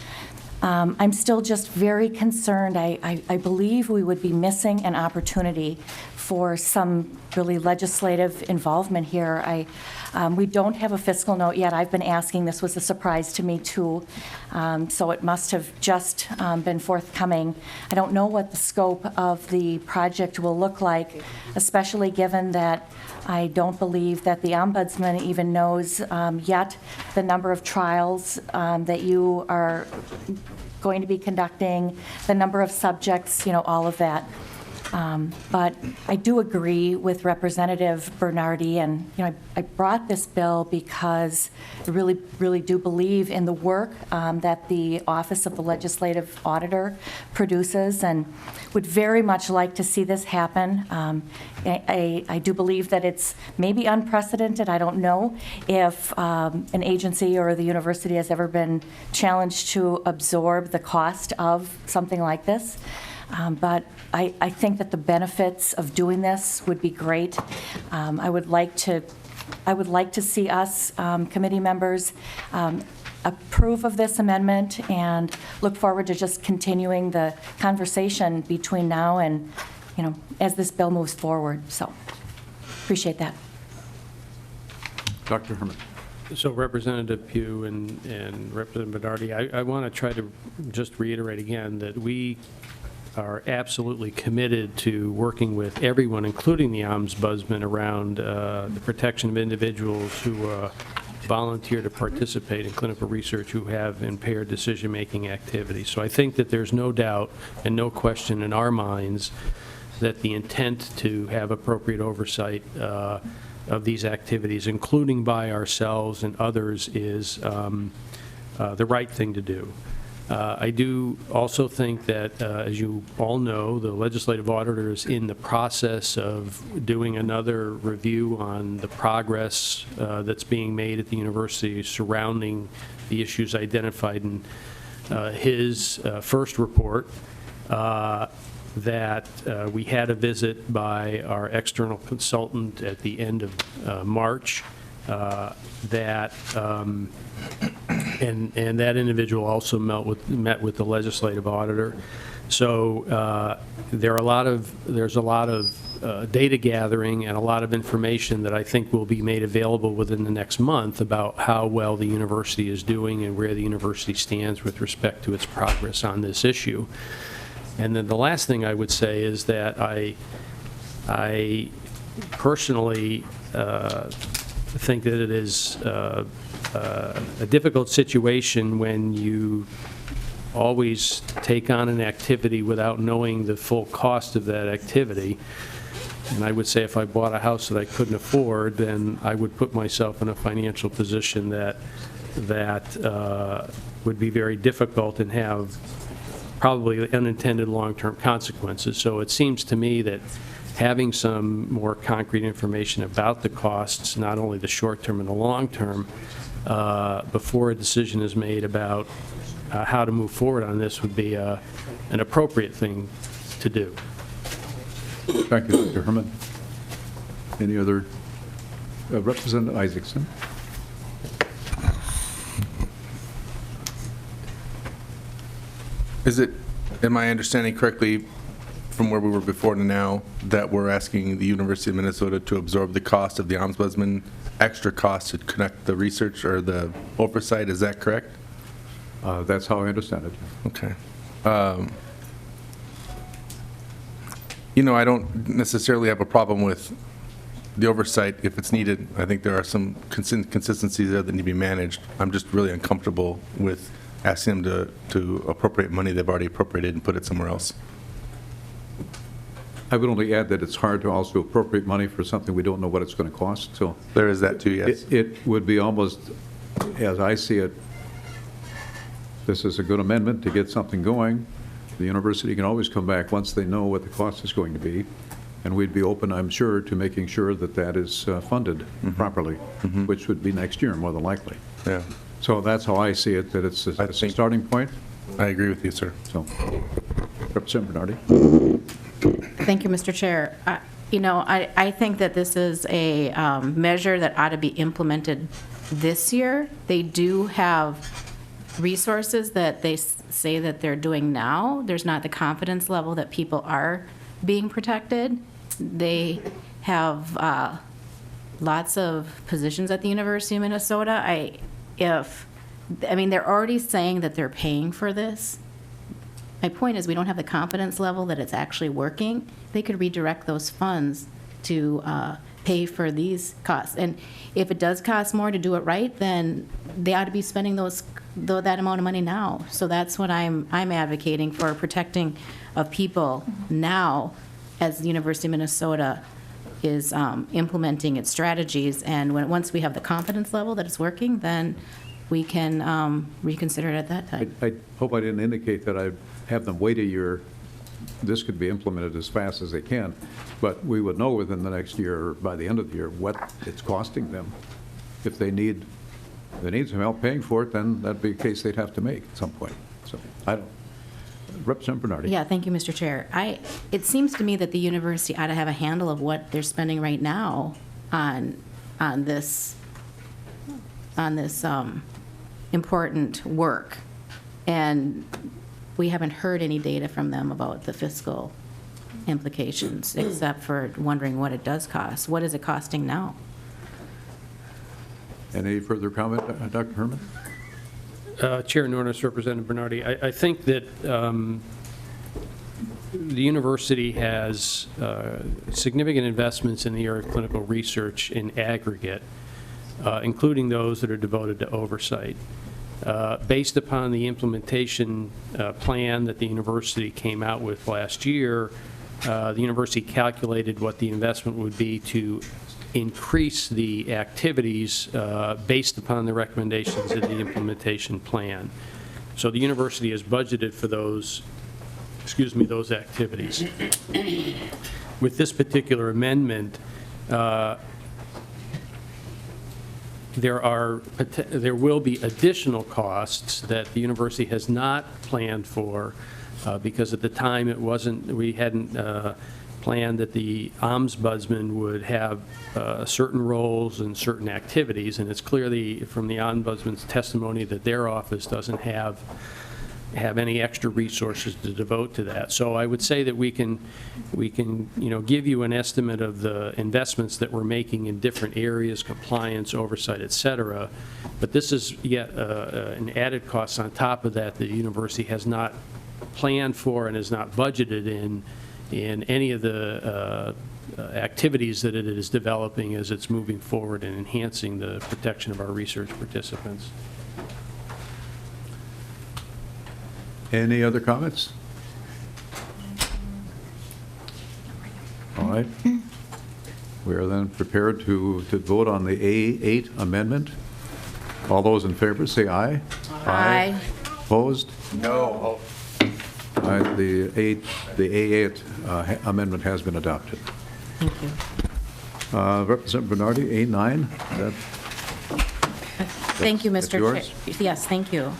I'm still just very concerned. I believe we would be missing an opportunity for some really legislative involvement here. We don't have a fiscal note yet. I've been asking. This was a surprise to me, too. So it must have just been forthcoming. I don't know what the scope of the project will look like, especially given that I don't believe that the ombudsman even knows yet the number of trials that you are going to be conducting, the number of subjects, all of that. But I do agree with Representative Bernardi, and I brought this bill because I really do believe in the work that the Office of the Legislative Auditor produces, and would very much like to see this happen. I do believe that it's maybe unprecedented. I don't know if an agency or the university has ever been challenged to absorb the cost of something like this. But I think that the benefits of doing this would be great. I would like to see us, committee members, approve of this amendment and look forward to just continuing the conversation between now and, as this bill moves forward. So, appreciate that. Dr. Herman. So Representative Pugh and Representative Bernardi, I want to try to just reiterate again that we are absolutely committed to working with everyone, including the ombudsman, around the protection of individuals who volunteer to participate in clinical research who have impaired decision-making activities. So I think that there's no doubt and no question in our minds that the intent to have appropriate oversight of these activities, including by ourselves and others, is the right thing to do. I do also think that, as you all know, the legislative auditor is in the process of doing another review on the progress that's being made at the university surrounding the issues identified in his first report. That we had a visit by our external consultant at the end of March. And that individual also met with the legislative auditor. So there's a lot of data gathering and a lot of information that I think will be made available within the next month about how well the university is doing and where the university stands with respect to its progress on this issue. And then the last thing I would say is that I personally think that it is a difficult situation when you always take on an activity without knowing the full cost of that activity. And I would say if I bought a house that I couldn't afford, then I would put myself in a financial position that would be very difficult and have probably unintended long-term consequences. So it seems to me that having some more concrete information about the costs, not only the short-term and the long-term, before a decision is made about how to move forward on this would be an appropriate thing to do. Thank you, Dr. Herman. Any other? Representative Isaacson. Am I understanding correctly from where we were before to now that we're asking the University of Minnesota to absorb the cost of the ombudsman, extra cost to conduct the research or the oversight? Is that correct? That's how I understand it. Okay. I don't necessarily have a problem with the oversight if it's needed. I think there are some consistencies there that need to be managed. I'm just really uncomfortable with asking them to appropriate money they've already appropriated and put it somewhere else. I would only add that it's hard to also appropriate money for something we don't know what it's going to cost. So there is that too, yes. It would be almost, as I see it, this is a good amendment to get something going. The university can always come back once they know what the cost is going to be And we'd be open, I'm sure, to making sure that that is funded properly, which would be next year, more than likely. Yeah. So that's how I see it, that it's a starting point. I agree with you, sir. So, Representative Bernardi? Thank you, Mr. Chair. I think that this is a measure that ought to be implemented this year. They do have resources that they say that they're doing now. There's not the confidence level that people are being protected. They have lots of positions at the University of Minnesota. They're already saying that they're paying for this. My point is, we don't have the confidence level that it's actually working. They could redirect those funds to pay for these costs. And if it does cost more to do it right, then they ought to be spending that amount of money now. So that's what I'm advocating for, protecting of people now as the University of Minnesota is implementing its strategies. And once we have the confidence level that it's working, then we can reconsider it at that time. I hope I didn't indicate that I have them wait a year. This could be implemented as fast as they can, but we would know within the next year, or by the end of the year, what it's costing them. If they need some help paying for it, then that'd be a case they'd have to make at some point. So, Representative Bernardi. Yeah, thank you, Mr. Chair. It seems to me that the university ought to have a handle of what they're spending right now on this important work. And we haven't heard any data from them about the fiscal implications, except for wondering what it does cost. What is it costing now? Any further comment, Dr. Herman? Chair Nornes, Representative Bernardi, I think that the university has significant investments in the area of clinical research in aggregate, including those that are devoted to oversight. Based upon the implementation plan that the university came out with last year, the university calculated what the investment would be to increase the activities based upon the recommendations of the implementation plan. So the university has budgeted for those activities. With this particular amendment, there will be additional costs that the university has not planned for because at the time we hadn't planned that the ombudsman would have certain roles and certain activities, and it's clearly from the ombudsman's testimony that their office doesn't have any extra resources to devote to that. So I would say that we can give you an estimate of the investments that we're making in different areas, compliance, oversight, et cetera, but this is yet an added cost on top of that the university has not planned for and is not budgeted in any of the activities that it is developing as it's moving forward and enhancing the protection of our research participants. Any other comments? All right. We are then prepared to vote on the A8 amendment. All those in favor say aye. Aye. Opposed? No. The A8 amendment has been adopted. Thank you. Representative Bernardi, A9. Thank you, Mr. yours? Chair. Yes, thank you.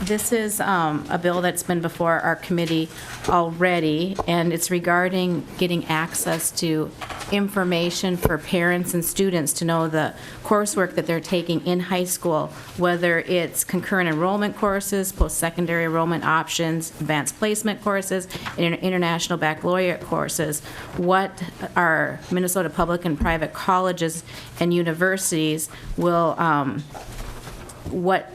This is a bill that's been before our committee already, and it's regarding getting access to information for parents and students to know the coursework that they're taking in high school, whether it's concurrent enrollment courses, post-secondary enrollment options, advanced placement courses, and international baccalaureate courses. What our Minnesota public and private colleges and universities will, what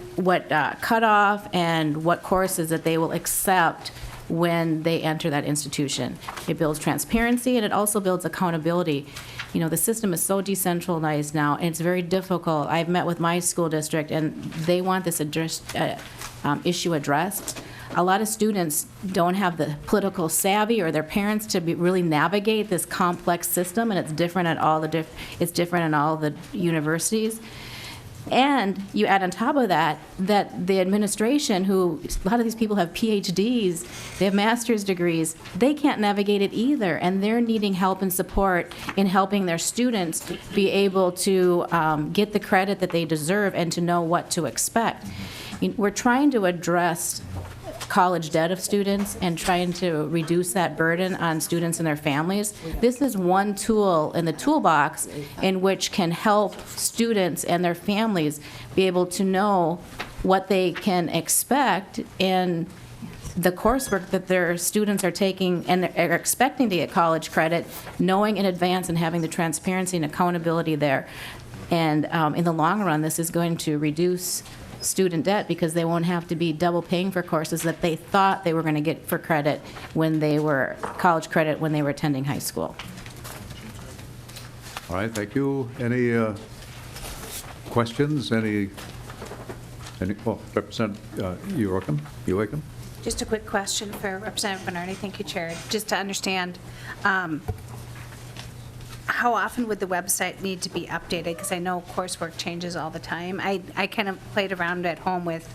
cutoff and what courses that they will accept when they enter that institution. It builds transparency, and it also builds accountability. The system is so decentralized now, and it's very difficult. I've met with my school district, and they want this issue addressed. A lot of students don't have the political savvy or their parents to really navigate this complex system, and it's different at all the universities. And you add on top of that, that the administration, who, a lot of these people have PhDs, they have master's degrees, they can't navigate it either, and they're needing help and support in helping their students be able to get the credit that they deserve and to know what to expect. We're trying to address college debt of students and trying to reduce that burden on students and their families. This is one tool in the toolbox in which can help students and their families be able to know what they can expect in the coursework that their students are taking and are expecting to get college credit, knowing in advance and having the transparency and accountability there. And in the long run, this is going to reduce student debt because they won't have to be double paying for courses that they thought they were going to get for credit when they were college credit when they were attending high school. All right, thank you. Any questions? Any well, Representative Uwickham? Just a quick question for Representative Bernardi. Thank you, Chair. Just to understand, how often would the website need to be updated? Because I know coursework changes all the time. I kind of played around at home with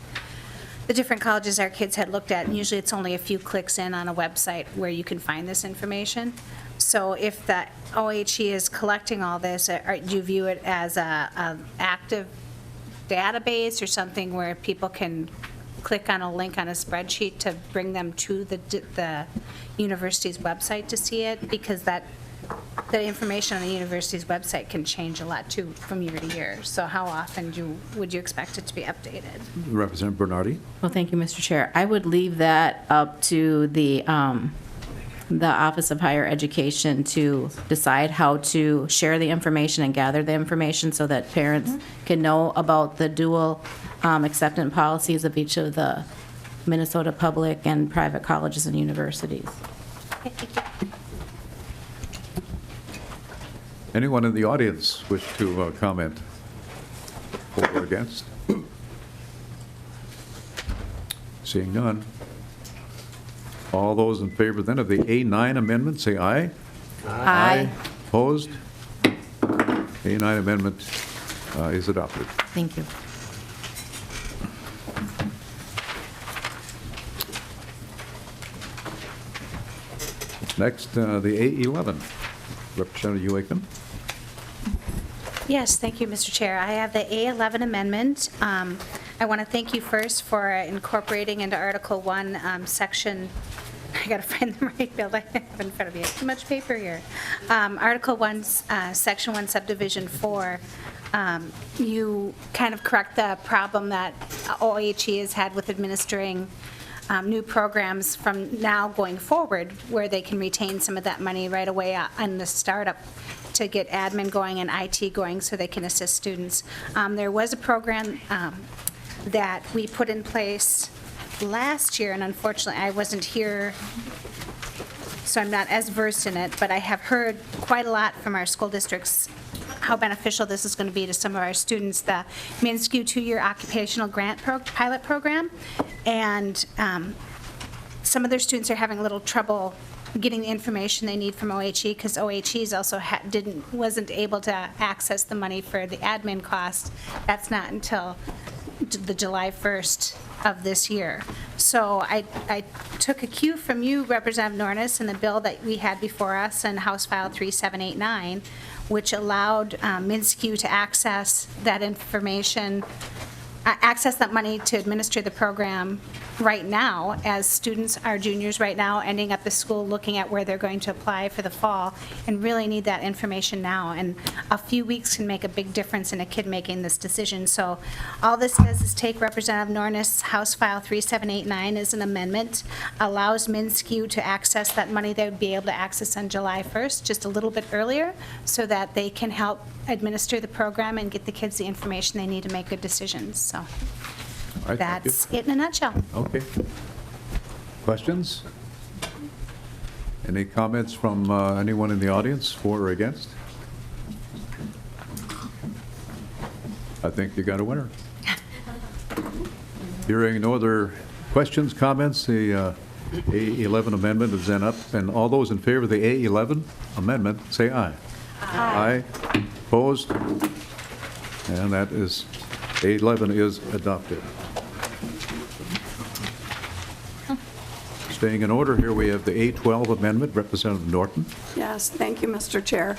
the different colleges our kids had looked at, and usually it's only a few clicks in on a website where you can find this information. So if the OHE is collecting all this, do you view it as a active database or something where people can click on a link on a spreadsheet to bring them to the university's website to see it? Because the information on the university's website can change a lot too from year to year. So how often would you expect it to be updated? Representative Bernardi? Well, thank you, Mr. Chair. I would leave that up to the Office of Higher Education to decide how to share the information and gather the information so that parents can know about the dual acceptance policies of each of the Minnesota public and private colleges and universities. Anyone in the audience wish to comment for or against? Seeing none. All those in favor then of the A9 amendment, say aye. Aye. Opposed? A9 amendment is adopted. Thank you. Next, the A11. Representative Uwickham. Yes, thank you, Mr. Chair. I have the A11 amendment. I want to thank you first for incorporating into Article 1, Section, I got to find the right bill I have in front of me. Too much paper here. Article 1, Section 1, Subdivision 4. You kind of correct the problem that OHE has had with administering new programs from now going forward, where they can retain some of that money right away on the startup to get admin going and IT going so they can assist students. There was a program that we put in place last year, and unfortunately I wasn't here, so I'm not as versed in it, but I have heard quite a lot from our school districts how beneficial this is going to be to some of our students, the MNSCU 2-year occupational grant pilot program. And some of their students are having a little trouble getting the information they need from OHE because OHE's also wasn't able to access the money for the admin costs. That's not until the July 1st of this year. So I took a cue from you, Representative Nornes, in the bill that we had before us in House File 3789, which allowed MNSCU to access that information, access that money to administer the program right now, as students are juniors right now, ending up the school looking at where they're going to apply for the fall, and really need that information now. And a few weeks can make a big difference in a kid making this decision. So all this does is take Representative Nornes' House File 3789 as an amendment, allows MNSCU to access that money they would be able to access on July 1st, just a little bit earlier, so that they can help administer the program and get the kids the information they need to make good decisions. So All right, that's it in a nutshell. Okay. Questions? Any comments from anyone in the audience, for or against? I think you got a winner. Hearing no other questions, comments, the A11 amendment is then up. And all those in favor of the A11 amendment, say aye. Aye. Opposed? And that is A11 is adopted. Staying in order, here we have the A12 amendment, Representative Norton. Yes, thank you, Mr. Chair.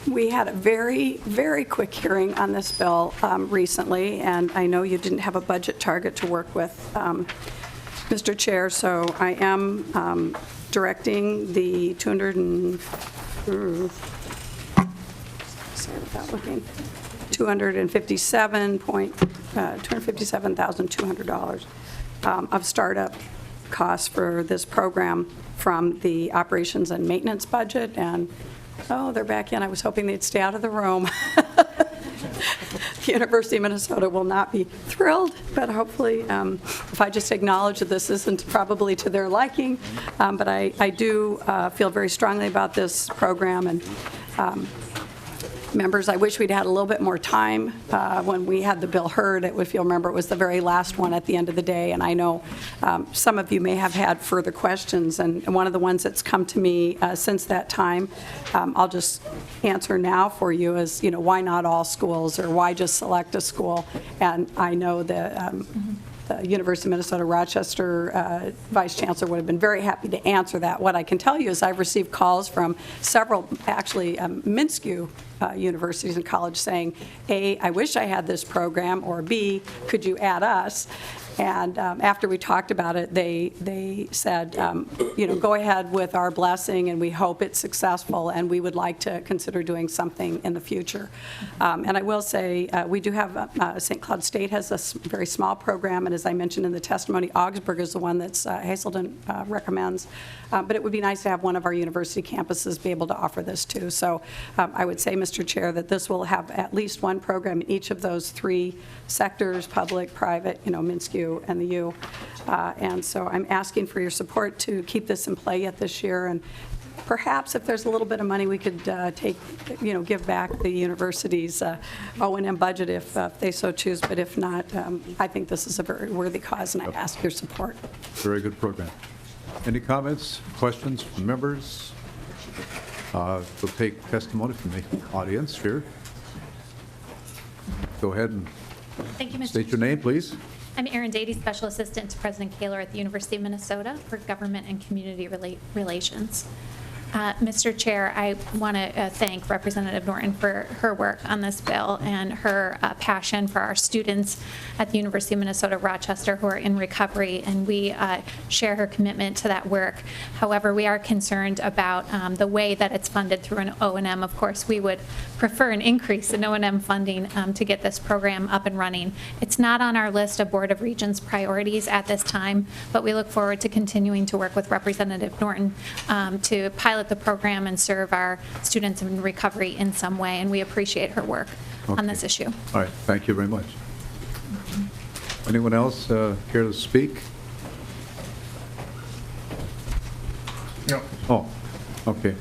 We had a very, very quick hearing on this bill recently, and I know you didn't have a budget target to work with, Mr. Chair, so I am directing the $257,200 of startup costs for this program from the operations and maintenance budget, and, oh, they're back in. I was hoping they'd stay out of the room. The University of Minnesota will not be thrilled, but hopefully, if I just acknowledge that this isn't probably to their liking, but I do feel very strongly about this program, and members, I wish we'd had a little bit more time when we had the bill heard. If you'll remember, it was the very last one at the end of the day, and I know some of you may have had further questions, and one of the ones that's come to me since that time, I'll just answer now for you is, why not all schools, or why just select a school? And I know that the University of Minnesota Rochester Vice Chancellor would have been very happy to answer that. What I can tell you is I've received calls from several, actually, MNSCU universities and colleges saying, A, I wish I had this program, or B, could you add us? And after we talked about it, they said, go ahead with our blessing, and we hope it's successful, and we would like to consider doing something in the future. And I will say, we do have, St. Cloud State has a very small program, and as I mentioned in the testimony, Augsburg is the one that's Hazelden recommends. But it would be nice to have one of our university campuses be able to offer this too. So I would say, Mr. Chair, that this will have at least one program in each of those three sectors: public, private, MNSCU, and the U. And so I'm asking for your support to keep this in play yet this year. And perhaps if there's a little bit of money we could give back the university's O&M budget if they so choose. But if not, I think this is a very worthy cause, and I ask your support. Very good program. Any comments, questions from members? We'll take testimony from the audience here. Go ahead and Thank you, Mr. state your name, please. I'm Erin Dady, Special Assistant to President Kaler at the University of Minnesota for Government and Community Relations. Mr. Chair, I want to thank Representative Norton for her work on this bill and her passion for our students at the University of Minnesota Rochester who are in recovery, and we share her commitment to that work. However, we are concerned about the way that it's funded through an O&M. Of course, we would prefer an increase in O&M funding to get this program up and running. It's not on our list of Board of Regents priorities at this time, but we look forward to continuing to work with Representative Norton to pilot the program and serve our students in recovery in some way, and we appreciate her work on this issue. All right, thank you very much. Anyone else here to speak? No. Oh, okay.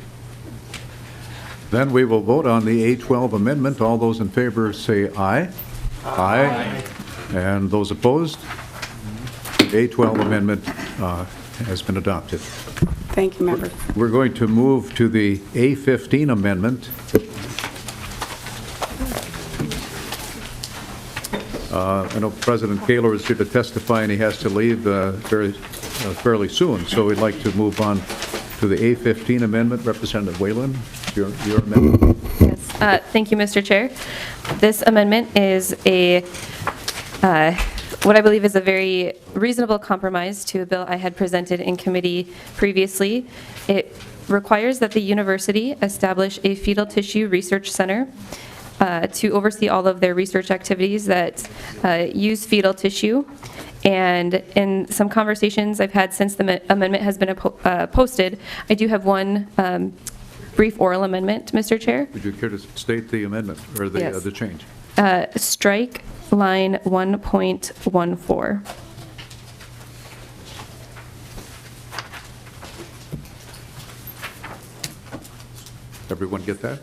Then we will vote on the A12 amendment. All those in favor say aye. Aye. And those opposed? The A12 amendment has been adopted. Thank you, members. We're going to move to the A15 amendment. I know President Kaler is here to testify, and he has to leave fairly soon, so we'd like to move on to the A15 amendment. Representative Whalen, your amendment. Yes. Thank you, Mr. Chair. This amendment is what I believe is a very reasonable compromise to a bill I had presented in committee previously. It requires that the university establish a fetal tissue research center to oversee all of their research activities that use fetal tissue. And in some conversations I've had since the amendment has been posted, I do have one brief oral amendment, Mr. Chair. Would you care to state the amendment or the, Yes. the change? Strike line 1.14. Everyone get that?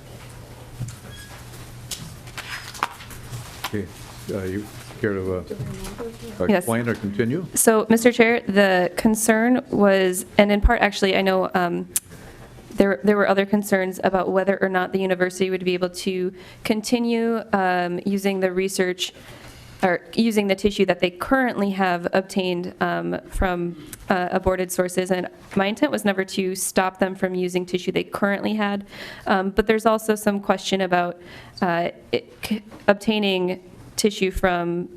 Okay. You care to Yes. explain or continue? So, Mr. Chair, the concern was, and in part, actually, I know there were other concerns about whether or not the university would be able to continue using the research or using the tissue that they currently have obtained from aborted sources. And my intent was never to stop them from using tissue they currently had. But there's also some question about obtaining tissue from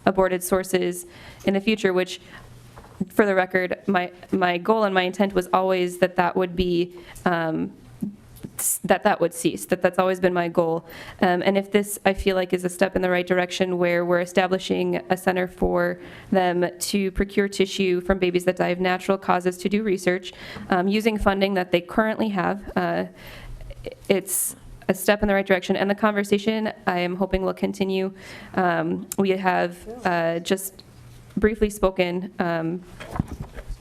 aborted sources in the future, which, for the record, my goal and my intent was always that would be that would cease, that's always been my goal. And if this, I feel like, is a step in the right direction where we're establishing a center for them to procure tissue from babies that die of natural causes to do research, using funding that they currently have, it's a step in the right direction. And the conversation, I am hoping, will continue. We have just briefly spoken.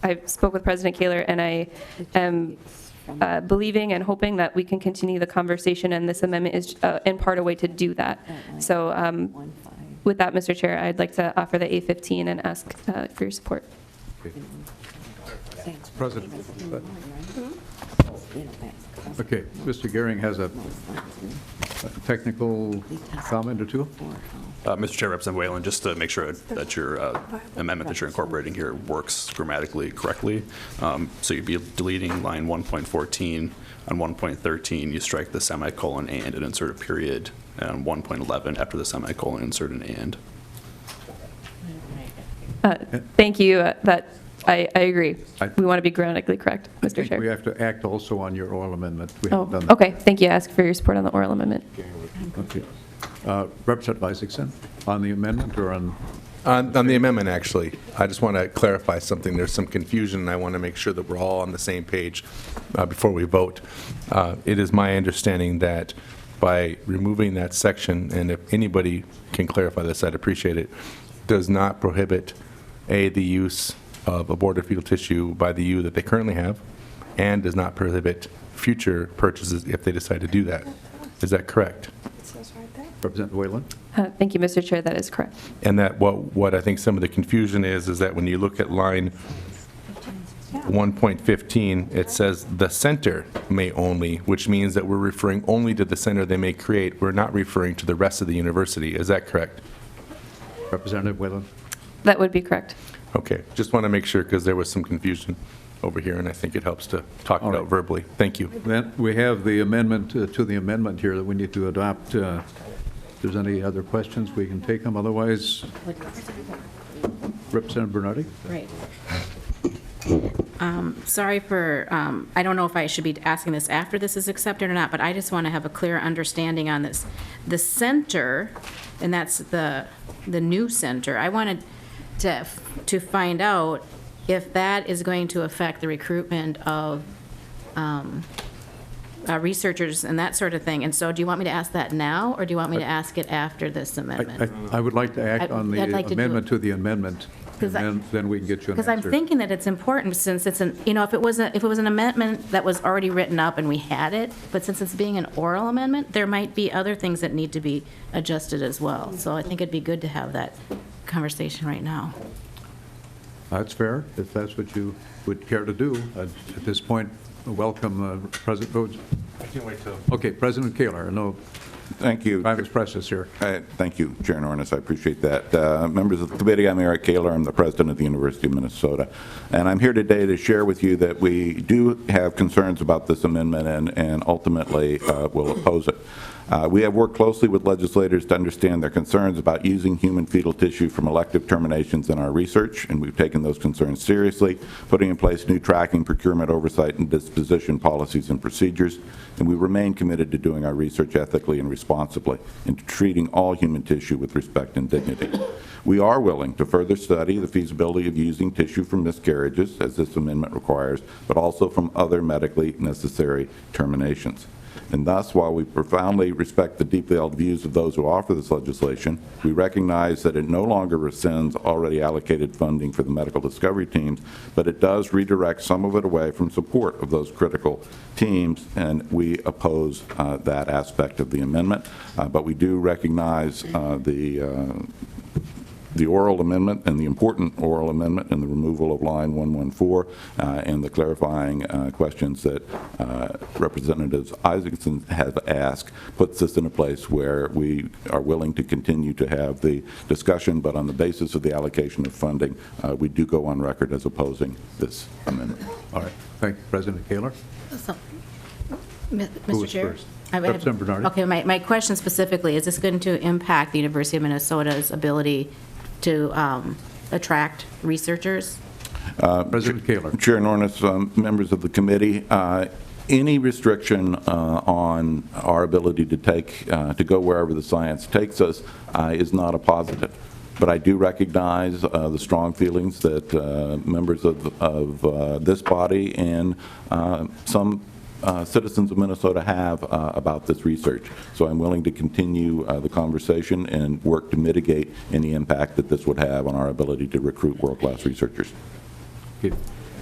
I spoke with President Kaler, and I am believing and hoping that we can continue the conversation, and this amendment is in part a way to do that. So with that, Mr. Chair, I'd like to offer the A15 and ask for your support. President. Okay, Mr. Gehring has a technical comment or two. Mr. Chair, Representative Whalen, just to make sure that your amendment that you're incorporating here works grammatically correctly. So you'd be deleting line 1.14 on 1.13. You strike the semicolon and insert a period. And on 1.11, after the semicolon, insert an and. Thank you. That I agree. We want to be grammatically correct, Mr. Chair. We have to act also on your oral amendment. We Oh, haven't done that. okay. Thank you. I ask for your support on the oral amendment. Okay. Representative Isaacson, on the amendment or on? On the amendment, actually, I just want to clarify something. There's some confusion, and I want to make sure that we're all on the same page before we vote. It is my understanding that by removing that section, and if anybody can clarify this, I'd appreciate it, does not prohibit, A, the use of aborted fetal tissue by the U that they currently have, and does not prohibit future purchases if they decide to do that. Is that correct? Representative Whalen? Thank you, Mr. Chair. That is correct. And that what I think some of the confusion is that when you look at line 1.15, it says the center may only, which means that we're referring only to the center they may create. We're not referring to the rest of the university. Is that correct? Representative Whalen? That would be correct. Okay. Just want to make sure because there was some confusion over here, and I think it helps to talk it out verbally. Thank you. Then we have the amendment to the amendment here that we need to adopt. If there's any other questions, we can take them. Otherwise, Representative Bernardi? Right. Sorry for, I don't know if I should be asking this after this is accepted or not, but I just want to have a clear understanding on this. The center, and that's the new center, I wanted to find out if that is going to affect the recruitment of researchers and that sort of thing. And so do you want me to ask that now, or do you want me to ask it after this amendment? I would like to act on the I'd like to amendment to the amendment, and then we can get you an Because answer. I'm thinking that it's important, since it's an, if it was an amendment that was already written up and we had it, but since it's being an oral amendment, there might be other things that need to be adjusted as well. So I think it'd be good to have that conversation right now. That's fair, if that's what you would care to do. At this point, welcome President Rhodes. I can't wait to. Okay, President Kaler, no. Thank you. Time is precious here. Thank you, Chair Nornes. I appreciate that. Members of the committee, I'm Eric Kaler. I'm the president of the University of Minnesota. And I'm here today to share with you that we do have concerns about this amendment and ultimately will oppose it. We have worked closely with legislators to understand their concerns about using human fetal tissue from elective terminations in our research, and we've taken those concerns seriously, putting in place new tracking, procurement, oversight, and disposition policies and procedures, and we remain committed to doing our research ethically and responsibly, and to treating all human tissue with respect and dignity. We are willing to further study the feasibility of using tissue from miscarriages, as this amendment requires, but also from other medically necessary terminations. And thus, while we profoundly respect the deeply held views of those who offer this legislation, we recognize that it no longer rescinds already allocated funding for the medical discovery teams, but it does redirect some of it away from support of those critical teams, and we oppose that aspect of the amendment. But we do recognize the the oral amendment and the important oral amendment and the removal of line 114 and the clarifying questions that Representatives Isaacson have asked puts this in a place where we are willing to continue to have the discussion, but on the basis of the allocation of funding, we do go on record as opposing this amendment. All right. Thank you, President Kaler. So, Who Mr. was Chair? first? I have- Representative Bernardi. Okay, my question specifically, is this going to impact the University of Minnesota's ability to attract researchers? President Kaler. Chair Nornes, members of the committee, any restriction on our ability to to go wherever the science takes us is not a positive. But I do recognize the strong feelings that members of this body and some citizens of Minnesota have about this research. So I'm willing to continue the conversation and work to mitigate any impact that this would have on our ability to recruit world-class researchers. Okay.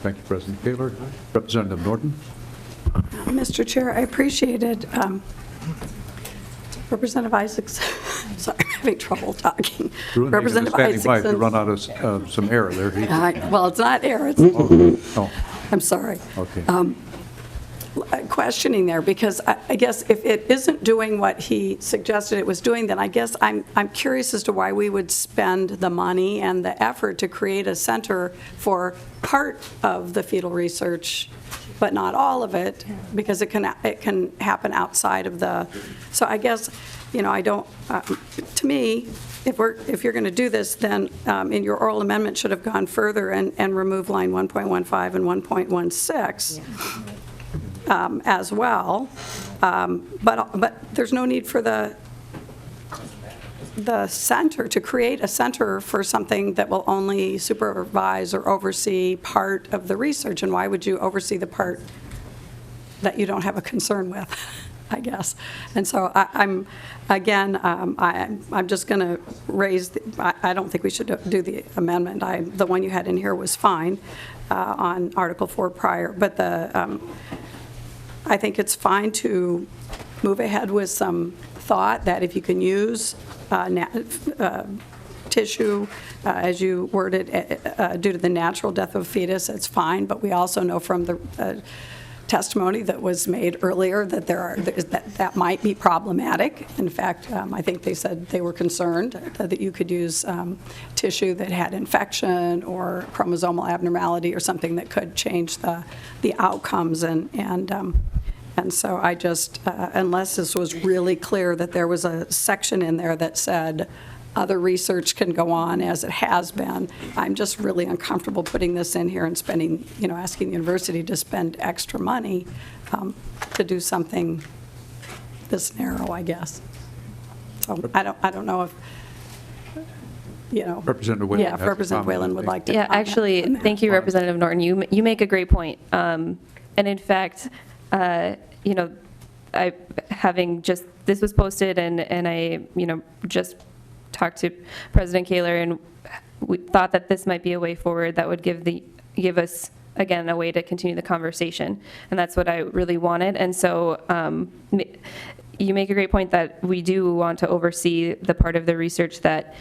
Thank you, President Kaler. Representative Norton. Mr. Chair, I appreciated Representative Isaacson. Sorry, I'm having trouble talking. Representative standing by to Isaacson. run out of some air there. Well, it's not air. It's, Oh, I'm sorry. okay. Questioning there, because I guess if it isn't doing what he suggested it was doing, then I guess I'm curious as to why we would spend the money and the effort to create a center for part of the fetal research, but not all of it, because it can happen outside of the. So I guess, I don't. To me, if you're going to do this, then in your oral amendment should have gone further and removed line 1.15 and 1.16. As well, but there's no need for the center to create a center for something that will only supervise or oversee part of the research. And why would you oversee the part that you don't have a concern with, I guess? And so I'm just going to raise. I don't think we should do the amendment. The one you had in here was fine on Article 4 prior, but I think it's fine to move ahead with some thought that if you can use tissue, as you worded, due to the natural death of a fetus, it's fine. But we also know from the testimony that was made earlier that that might be problematic. In fact, I think they said they were concerned that you could use tissue that had infection or chromosomal abnormality or something that could change the outcomes. And so I just, unless this was really clear that there was a section in there that said other research can go on as it has been, I'm just really uncomfortable putting this in here and spending, asking the university to spend extra money to do something this narrow, I guess. So I don't know if, Representative Whalen. Yeah, if Representative Whalen would like to. Yeah, actually, thank you, Representative Norton. You make a great point. And in fact, this was posted and I, just talked to President Kaler, and we thought that this might be a way forward that would give us, again, a way to continue the conversation. And that's what I really wanted. And so you make a great point that we do want to oversee the part of the research that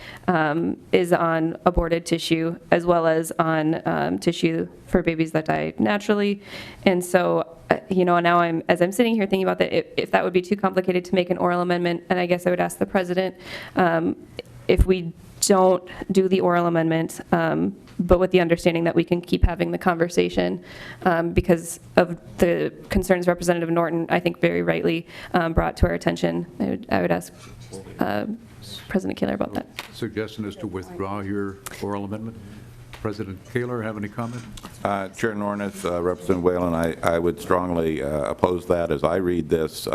is on aborted tissue as well as on tissue for babies that die naturally. And so, now as I'm sitting here thinking about that, if that would be too complicated to make an oral amendment, and I guess I would ask the president, if we don't do the oral amendment, but with the understanding that we can keep having the conversation because of the concerns Representative Norton, I think very rightly, brought to our attention. I would ask President Kaler about that. Suggestion is to withdraw your oral amendment. President Kaler, have any comment? Chair Nornes, Representative Whalen, I would strongly oppose that. As I read this,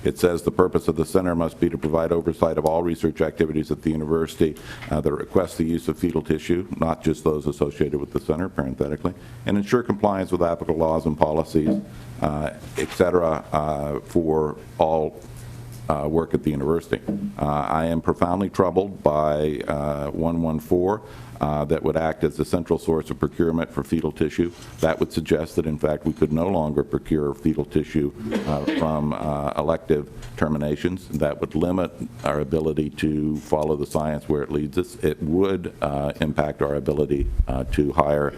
it says the purpose of the center must be to provide oversight of all research activities at the university that request the use of fetal tissue, not just those associated with the center, parenthetically, and ensure compliance with applicable laws and policies, et cetera, for all work at the university. I am profoundly troubled by 114 that would act as the central source of procurement for fetal tissue. That would suggest that, in fact, we could no longer procure fetal tissue from elective terminations. That would limit our ability to follow the science where it leads us. It would impact our ability to hire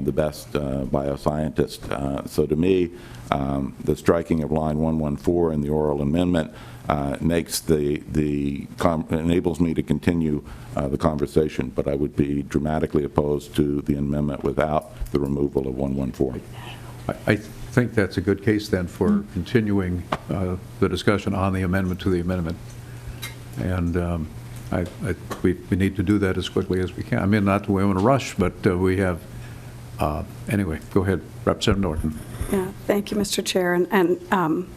the best bioscientists. So to me, the striking of line 114 in the oral amendment makes enables me to continue the conversation, but I would be dramatically opposed to the amendment without the removal of 114. I think that's a good case then for continuing the discussion on the amendment to the amendment. And we need to do that as quickly as we can. I mean, not that we're in a rush, but we have, anyway, go ahead, Representative Norton. Yeah, thank you, Mr. Chair. And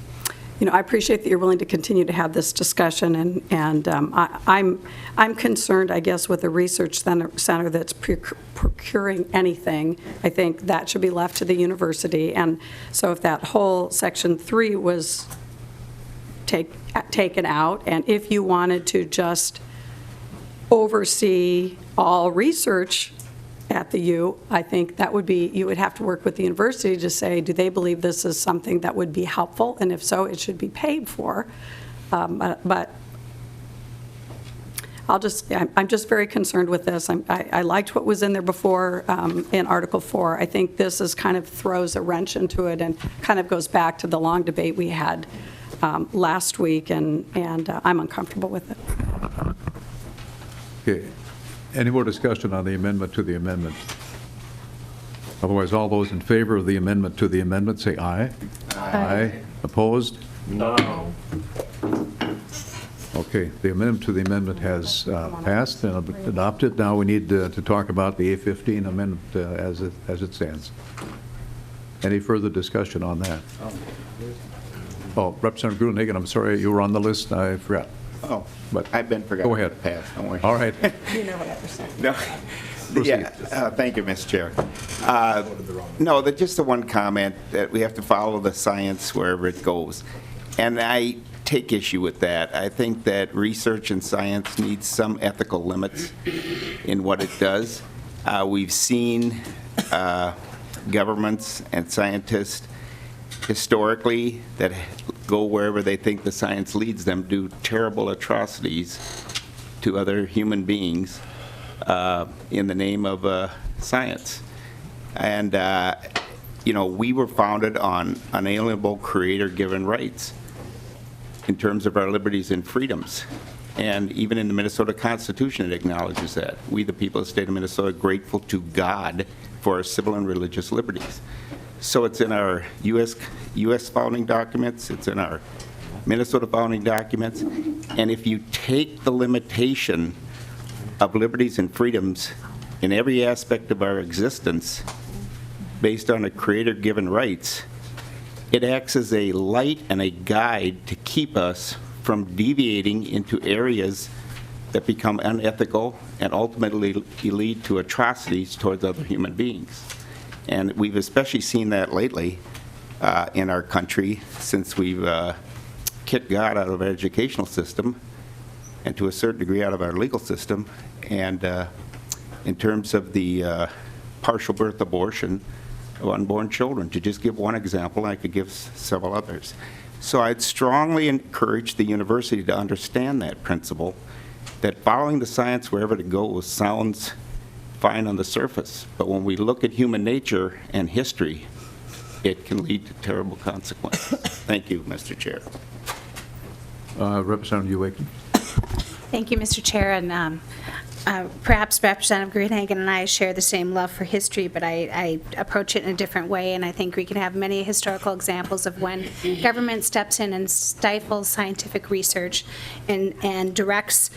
you know, I appreciate that you're willing to continue to have this discussion, and I'm concerned, I guess, with a research center that's procuring anything. I think that should be left to the university, and so if that whole Section 3 was taken out, and if you wanted to just oversee all research at the U, I think that would be, you would have to work with the university to say, do they believe this is something that would be helpful? And if so, it should be paid for. But I'm just very concerned with this. I liked what was in there before in Article 4. I think this is kind of throws a wrench into it and kind of goes back to the long debate we had last week, and I'm uncomfortable with it. Okay. Any more discussion on the amendment to the amendment? Otherwise, all those in favor of the amendment to the amendment say aye. Aye. Opposed? No. Okay, the amendment to the amendment has passed and adopted. Now we need to talk about the A15 amendment as it stands. Any further discussion on that? Oh, Representative Gruenhagen, I'm sorry, you were on the list. I forgot. Oh, but I've been forgotten. Go ahead. Pass, don't worry. All right. You know what I was saying. No. Yeah, thank you, Mr. Chair. No, just the one comment that we have to follow the science wherever it goes. And I take issue with that. I think that research and science needs some ethical limits in what it does. We've seen governments and scientists historically that go wherever they think the science leads them, do terrible atrocities to other human beings in the name of science. And, you know, we were founded on unalienable creator-given rights in terms of our liberties and freedoms. And even in the Minnesota Constitution, it acknowledges that. We, the people of the state of Minnesota, are grateful to God for our civil and religious liberties. So it's in our U.S. founding documents, it's in our Minnesota founding documents, and if you take the limitation of liberties and freedoms in every aspect of our existence based on a creator-given rights, it acts as a light and a guide to keep us from deviating into areas that become unethical and ultimately lead to atrocities towards other human beings. And we've especially seen that lately in our country since we've kicked God out of our educational system and to a certain degree out of our legal system. And in terms of the partial birth abortion of unborn children, to just give one example, I could give several others. So I'd strongly encourage the university to understand that principle, that following the science wherever it goes sounds fine on the surface, but when we look at human nature and history, it can lead to terrible consequences. Thank you, Mr. Chair. Representative Uwaken. Thank you, Mr. Chair, and perhaps Representative Gruenhagen and I share the same love for history, but I approach it in a different way, and I think we can have many historical examples of when government steps in and stifles scientific research and directs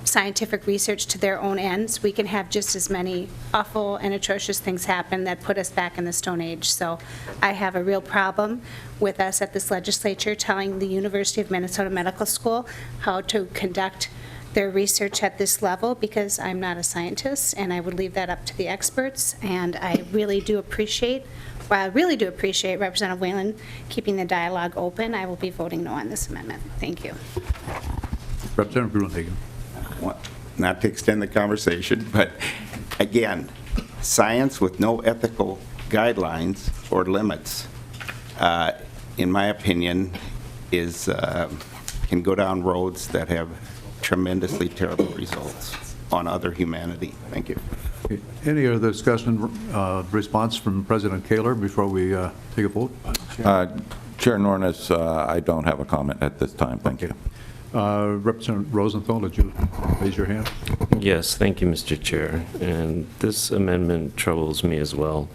scientific research to their own ends. We can have just as many awful and atrocious things happen that put us back in the Stone Age. So I have a real problem with us at this legislature telling the University of Minnesota Medical School how to conduct their research at this level because I'm not a scientist, and I would leave that up to the experts. And I really do appreciate Representative Whalen keeping the dialogue open. I will be voting no on this amendment. Thank you. Representative Gruenhagen. Not to extend the conversation, but again, science with no ethical guidelines or limits, in my opinion, can go down roads that have tremendously terrible results on other humanity. Thank you. Okay. Any other discussion, response from President Kaler before we take a vote? Chair Nornes, I don't have a comment at this time. Thank you. Representative Rosenthal, did you raise your hand? Yes, thank you, Mr. Chair. And this amendment troubles me as well.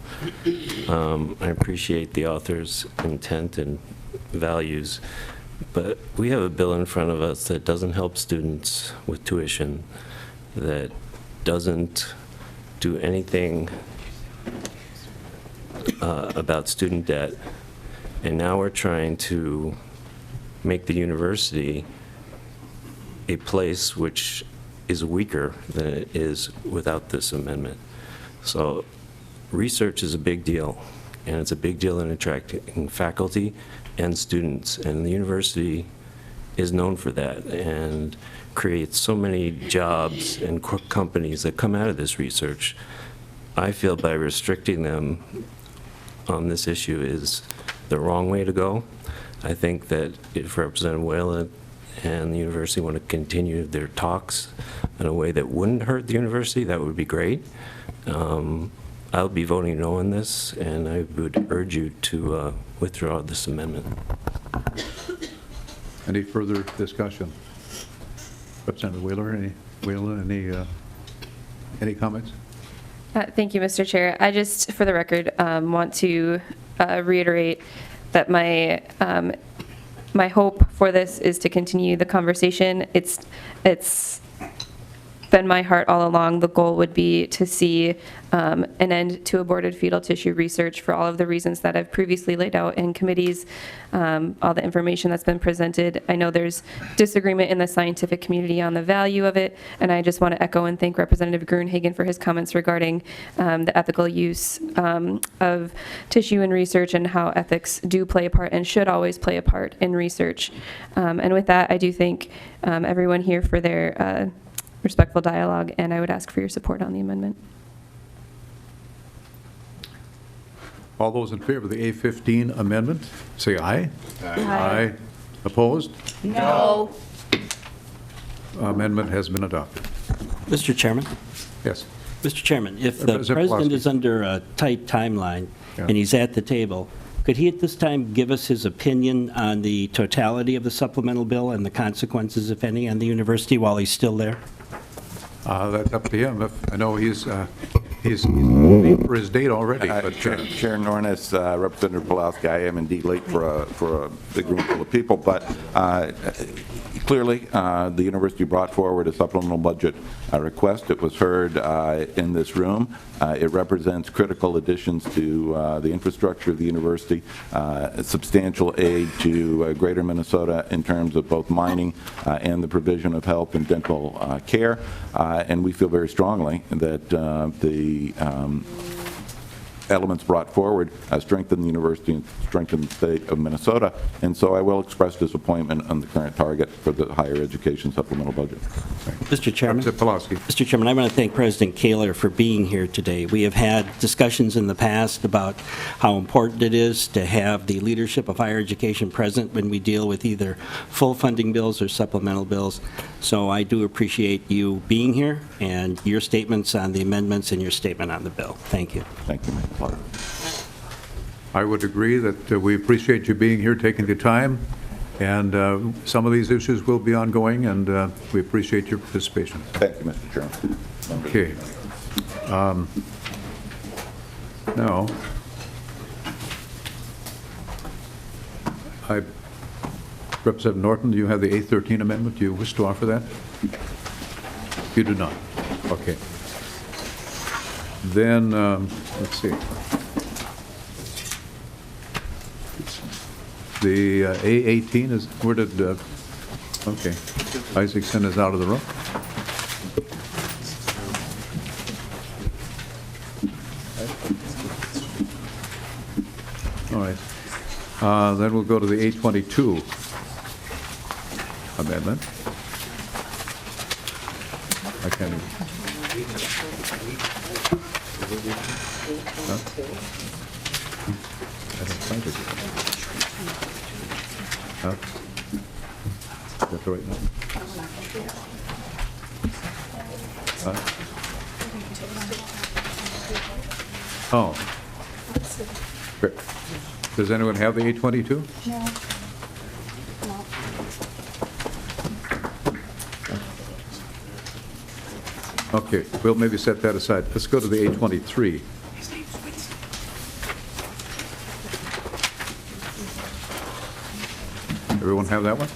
I appreciate the author's intent and values, but we have a bill in front of us that doesn't help students with tuition, that doesn't do anything about student debt, and now we're trying to make the university a place which is weaker than it is without this amendment. So research is a big deal, and it's a big deal in attracting faculty and students, and the university is known for that and creates so many jobs and companies that come out of this research. I feel by restricting them on this issue is the wrong way to go. I think that if Representative Whalen and the university want to continue their talks in a way that wouldn't hurt the university, that would be great. I'll be voting no on this, and I would urge you to withdraw this amendment. Any further discussion? Representative Whalen, any comments? Thank you, Mr. Chair. I just, for the record, want to reiterate that my hope for this is to continue the conversation. It's been my heart all along. The goal would be to see an end to aborted fetal tissue research for all of the reasons that I've previously laid out in committees, all the information that's been presented. I know there's disagreement in the scientific community on the value of it, and I just want to echo and thank Representative Gruenhagen for his comments regarding the ethical use of tissue in research and how ethics do play a part and should always play a part in research. And with that, I do thank everyone here for their respectful dialogue, and I would ask for your support on the amendment. All those in favor of the A15 amendment, say aye. Aye. Opposed? No. Amendment has been adopted. Mr. Chairman? Yes. Mr. Chairman, if the Representative president Pulaski. is under a tight timeline Yeah. and he's at the table, could he at this time give us his opinion on the totality of the supplemental bill and the consequences, if any, on the university while he's still there? That's up to him. I know he's late for his date already. But Chair Nornes, Representative Pulaski, I am indeed late for a big room full of people, but clearly the university brought forward a supplemental budget request. It was heard in this room. It represents critical additions to the infrastructure of the university, substantial aid to Greater Minnesota in terms of both mining and the provision of health and dental care, and we feel very strongly that the elements brought forward strengthen the university and strengthen the state of Minnesota, and so I will express disappointment on the current target for the higher education supplemental budget. Mr. Chairman? Pulaski. Mr. Chairman, I want to thank President Kaler for being here today. We have had discussions in the past about how important it is to have the leadership of higher education present when we deal with either full funding bills or supplemental bills. So I do appreciate you being here and your statements on the amendments and your statement on the bill. Thank you. Thank you, Mr. Clark. I would agree that we appreciate you being here, taking the time, and some of these issues will be ongoing, and we appreciate your participation. Thank you, Mr. Chairman. Okay. Now, Representative Norton, do you have the A13 amendment? Do you wish to offer that? You do not. Okay. Then, let's see. The A18 is, where did, okay. Isaacson is out of the room. All right. Then we'll go to the 822 amendment. I can't even. Huh? I don't find it. Huh? Is that the right number? Huh? Oh. Great. Does anyone have the 822? No. Okay, we'll maybe set that aside. Let's go to the 823. Everyone have that one?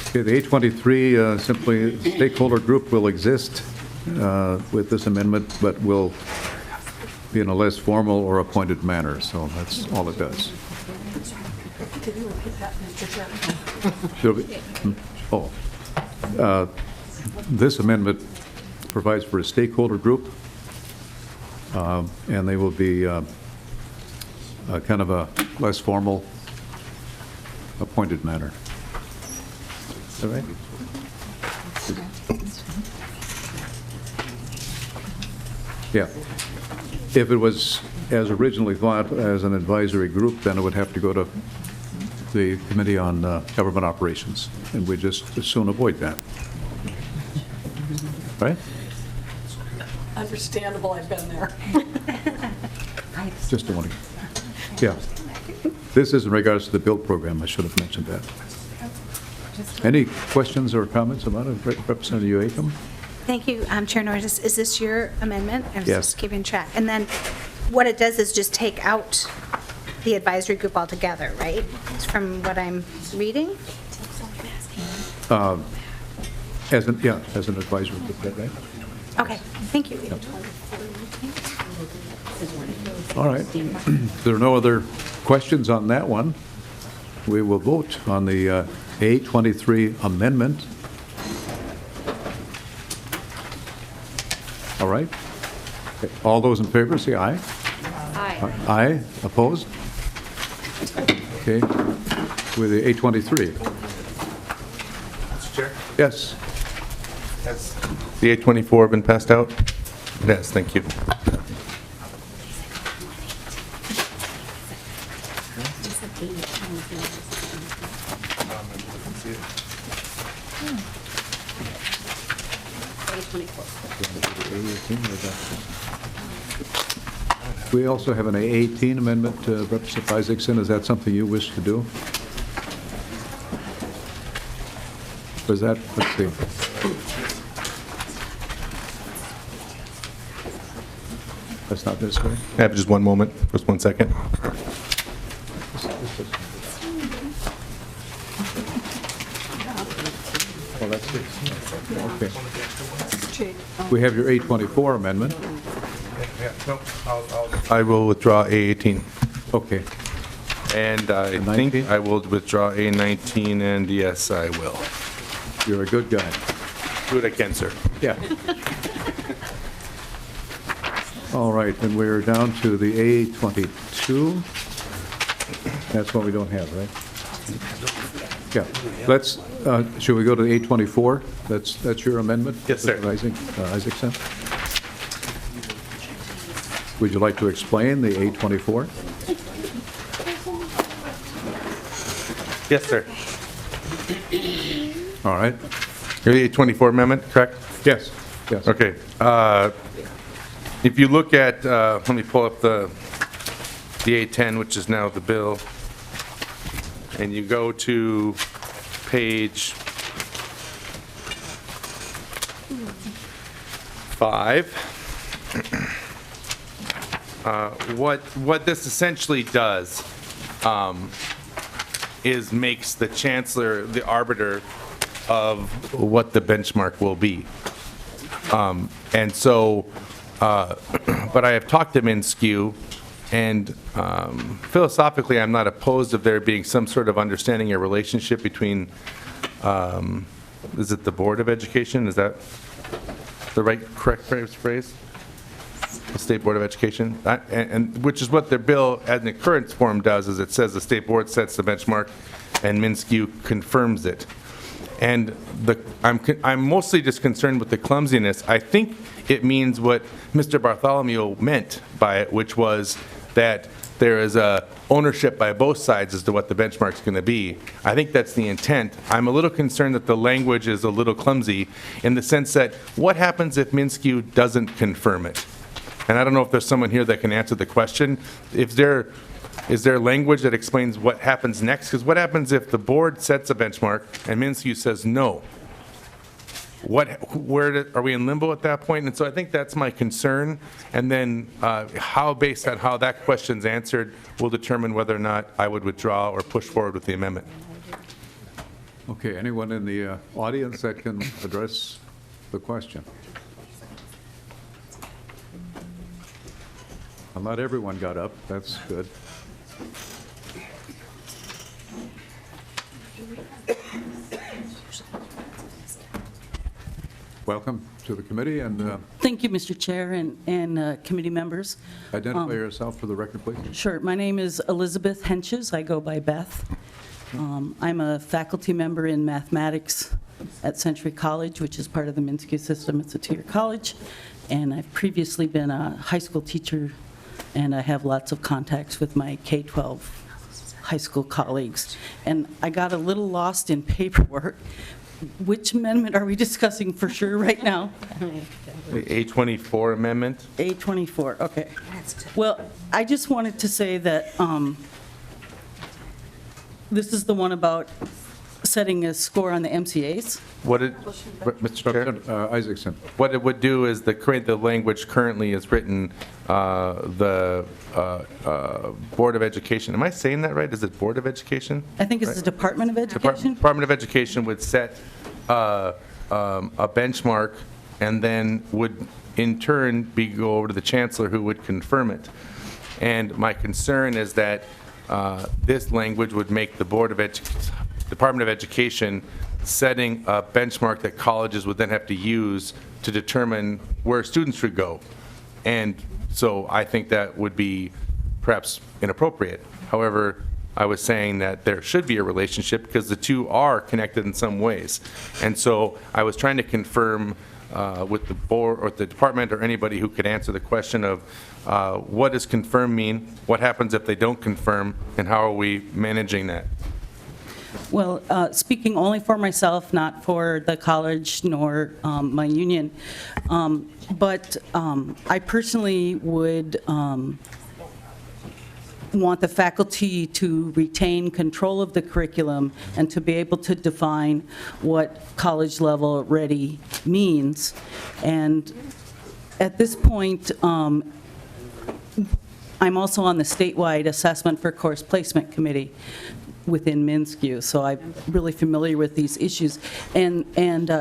Okay, the 823, simply stakeholder group will exist with this amendment, but will be in a less formal or appointed manner, so that's all it does. Can you repeat that, Mr. Chair? Should we- Oh, this amendment provides for a stakeholder group, and they will be kind of a less formal appointed manner. Is that right? Yeah. If it was as originally thought as an advisory group, then it would have to go to the Committee on Government Operations, and we just as soon avoid that. Right? Understandable, I've been there. Just don't want to. Yeah. This is in regards to the build program. I should have mentioned that. Any questions or comments about it, Representative Uacom? Thank you, Chair Norris. Is this your amendment? I was Yes. just keeping track. And then what it does is just take out the advisory group altogether, right? From what I'm reading? As an advisory group, that right? Okay, thank you. All right. If there are no other questions on that one, we will vote on the A23 amendment. All right. Okay. All those in favor, say aye. Aye. Aye. Opposed? Okay. With the A23. Mr. Chair? Yes. Has the 824 been passed out? Yes, thank you. We also have an A18 amendment, Representative Isaacson. Is that something you wish to do? Was that, let's see. That's not this way? Have just one moment, just 1 second. Oh, that's it. Okay. We have your 824 amendment. I will withdraw A18. Okay. And I think I will withdraw A19, and yes, I will. You're a good guy. Do what I can, sir. Yeah. All right, and we're down to the A22. That's what we don't have, right? Yeah. Let's, should we go to the A24? That's your amendment? Yes, sir. Mr. Isaacson? Would you like to explain the A24? Yes, sir. All right. Your A24 amendment, correct? Yes, yes. Okay. If you look at, let me pull up the A10, which is now the bill, and you go to page 5, what this essentially does is makes the chancellor the arbiter of what the benchmark will be. And so by but I have talked to MnSCU, and philosophically, I'm not opposed of there being some sort of understanding or relationship between, is it the Board of Education? Is that the correct phrase? The State Board of Education? And which is what their bill, as in the current form does, is it says the State Board sets the benchmark and MnSCU confirms it. And I'm mostly just concerned with the clumsiness. I think it means what Mr. Bartholomew meant by it, which was that there is a ownership by both sides as to what the benchmark's going to be. I think that's the intent. I'm a little concerned that the language is a little clumsy in the sense that what happens if MnSCU doesn't confirm it? And I don't know if there's someone here that can answer the question. Is there language that explains what happens next? Because what happens if the board sets a benchmark and MnSCU says no? Are we in limbo at that point? And so I think that's my concern. And then based on how that question's answered, will determine whether or not I would withdraw or push forward with the amendment. Okay, anyone in the audience that can address the question? Well, not everyone got up. That's good. Welcome to the committee, and thank you, Mr. Chair and committee members. Identify yourself for the record, please. Sure. My name is Elizabeth Henches. I go by Beth. I'm a faculty member in mathematics at Century College, which is part of the MnSCU system. It's a two-year college, and I've previously been a high school teacher, and I have lots of contacts with my K-12 high school colleagues. And I got a little lost in paperwork. Which amendment are we discussing for sure right now? The A24 amendment? A24, okay. Well, I just wanted to say that this is the one about setting a score on the MCAs. Mr. Chair? Isaacson. What it would do is the language currently is written, the Board of Education. Am I saying that right? Is it Board of Education? I think it's the Department of Education. Department of Education would set a benchmark and then would in turn go over to the chancellor who would confirm it. And my concern is that this language would make the Department of Education setting a benchmark that colleges would then have to use to determine where students should go. And so I think that would be perhaps inappropriate. However, I was saying that there should be a relationship because the two are connected in some ways. And so I was trying to confirm with the board or the department or anybody who could answer the question of what does confirm mean, what happens if they don't confirm, and how are we managing that? Well, speaking only for myself, not for the college nor my union, but I personally would want the faculty to retain control of the curriculum and to be able to define what college level ready means. And at this point, I'm also on the statewide assessment for course placement committee within MnSCU, so I'm really familiar with these issues. And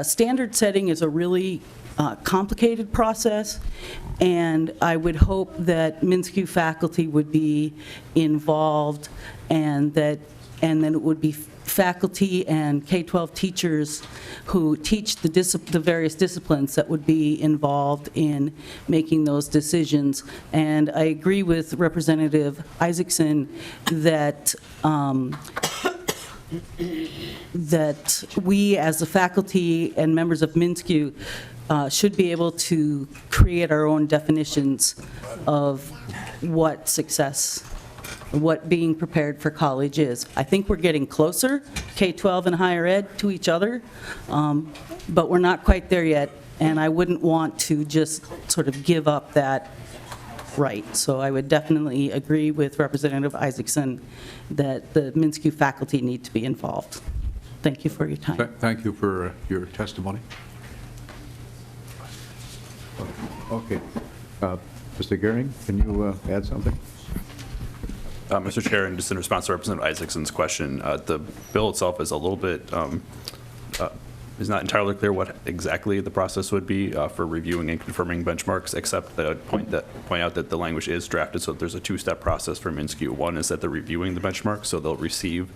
standard setting is a really complicated process, and I would hope that MnSCU faculty would be involved, and then it would be faculty and K-12 teachers who teach the various disciplines that would be involved in making those decisions. And I agree with Representative Isaacson that that we as the faculty and members of MnSCU should be able to create our own definitions of what success, what being prepared for college is. I think we're getting closer, K-12 and higher ed, to each other, but we're not quite there yet, and I wouldn't want to just sort of give up that right. So I would definitely agree with Representative Isaacson that the MnSCU faculty need to be involved. Thank you for your time. Thank you for your testimony. Okay. Mr. Gehring, can you add something? Mr. Chair, and just in response to Representative Isaacson's question, the bill itself is a little bit is not entirely clear what exactly the process would be for reviewing and confirming benchmarks, except that I'd point out that the language is drafted, so there's a two-step process for MnSCU. One is that they're reviewing the benchmarks, so they'll receive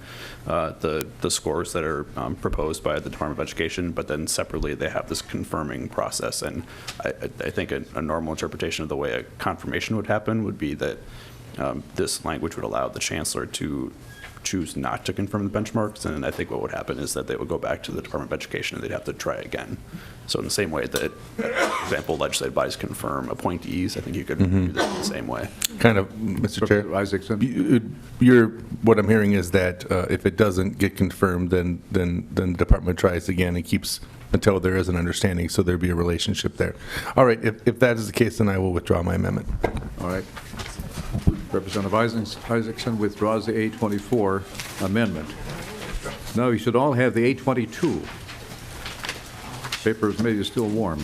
the scores that are proposed by the Department of Education, but then separately they have this confirming process. And I think a normal interpretation of the way a confirmation would happen would be that this language would allow the chancellor to choose not to confirm the benchmarks, and I think what would happen is that they would go back to the Department of Education and they'd have to try again. So in the same way that, for example, legislative bodies confirm appointees, I think you could do that in the same way. Kind of, Mr. Chair. Isaacson? What I'm hearing is that if it doesn't get confirmed, then the department tries again and keeps until there is an understanding, so there'd be a relationship there. All right, if that is the case, then I will withdraw my amendment. All right. Representative Isaacson withdraws the A24 amendment. Now, you should all have the A22. Paper is maybe still warm.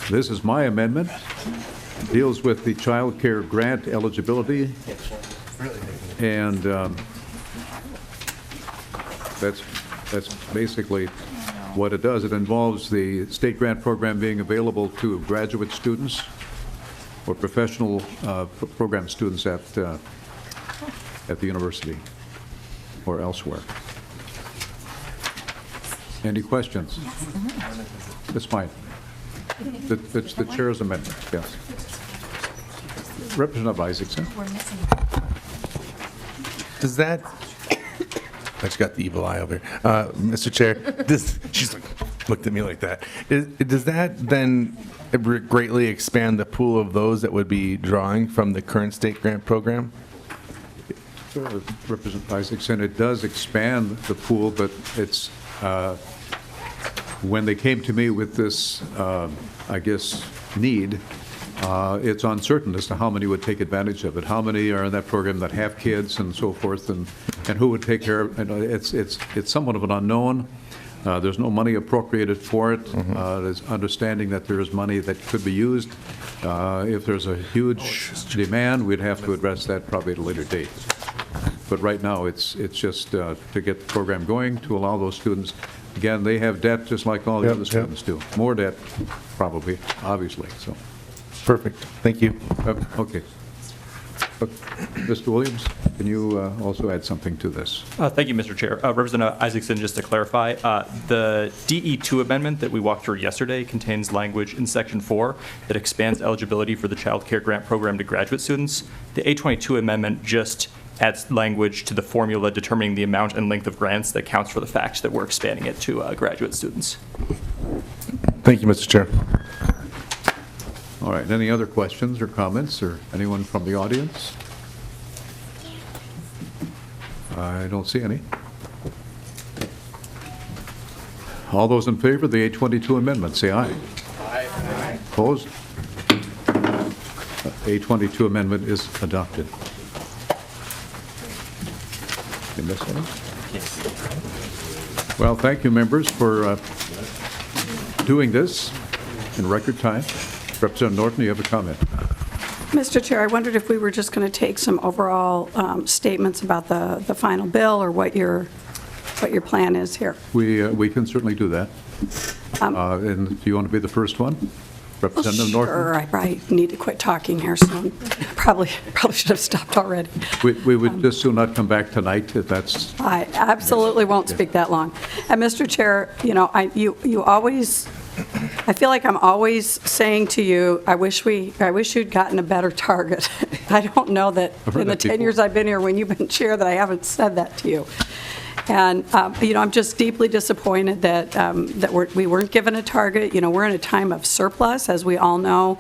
This is my amendment. Deals with the child care grant eligibility. And that's basically what it does. It involves the state grant program being available to graduate students or professional program students at the university or elsewhere. Any questions? That's fine. The chair's amendment, yes. Representative Isaacson. Does that, I just got the evil eye over here. Mr. Chair, she's looked at me like that. Does that then greatly expand the pool of those that would be drawing from the current state grant program? Representative Isaacson, it does expand the pool, but it's, when they came to me with this, I guess, need, it's uncertain as to how many would take advantage of it, how many are in that program that have kids and so forth, and who would take care of it. It's somewhat of an unknown. There's no money appropriated for it. There's understanding that there is money that could be used. If there's a huge demand, we'd have to address that probably at a later date. But right now, it's just to get the program going, to allow those students, again, they have debt just like all the other students do. More debt, probably, obviously. So, perfect. Thank you. Okay. Mr. Williams, can you also add something to this? Thank you, Mr. Chair. Representative Isaacson, just to clarify, the DE2 amendment that we walked through yesterday contains language in Section 4 that expands eligibility for the child care grant program to graduate students. The A22 amendment just adds language to the formula determining the amount and length of grants that accounts for the fact that we're expanding it to graduate students. Thank you, Mr. Chair. All right, any other questions or comments, or anyone from the audience? I don't see any. All those in favor of the A22 amendment, say aye. Aye. Opposed? A22 amendment is adopted. You miss any? Yes. Well, thank you, members, for doing this in record time. Representative Norton, you have a comment. Mr. Chair, I wondered if we were just going to take some overall statements about the final bill, or what your plan is here. We can certainly do that. And do you want to be the first one? Representative Norton? Sure, I need to quit talking here soon. Probably should have stopped already. We would just soon not come back tonight if that's... I absolutely won't speak that long. And Mr. Chair, you always... I feel like I'm always saying to you, I wish you'd gotten a better target. I don't know that in the 10 years I've been here, when you've been chair, that I haven't said that to you. And, I'm just deeply disappointed that we weren't given a target. We're in a time of surplus, as we all know,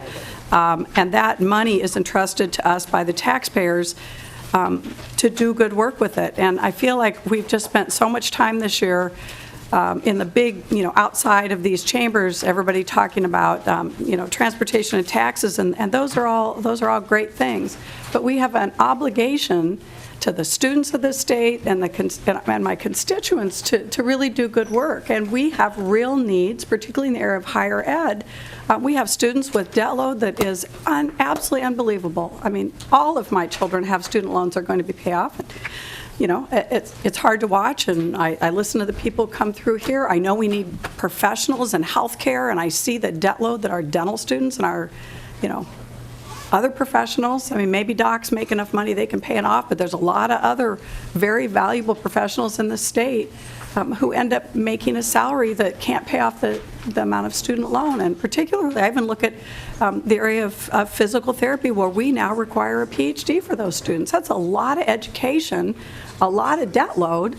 and that money is entrusted to us by the taxpayers to do good work with it. And I feel like we've just spent so much time this year in the big, outside of these chambers, everybody talking about, transportation and taxes, and those are all great things. But we have an obligation to the students of the state and my constituents to really do good work. And we have real needs, particularly in the area of higher ed. We have students with debt load that is absolutely unbelievable. I mean, all of my children have student loans that are going to be paid off. it's hard to watch, and I listen to the people come through here. I know we need professionals in healthcare, and I see the debt load that our dental students and our, other professionals, I mean, maybe docs make enough money they can pay it off, but there's a lot of other very valuable professionals in the state who end up making a salary that can't pay off the amount of student loan. And particularly, I even look at the area of physical therapy, where we now require a PhD for those students. That's a lot of education, a lot of debt load,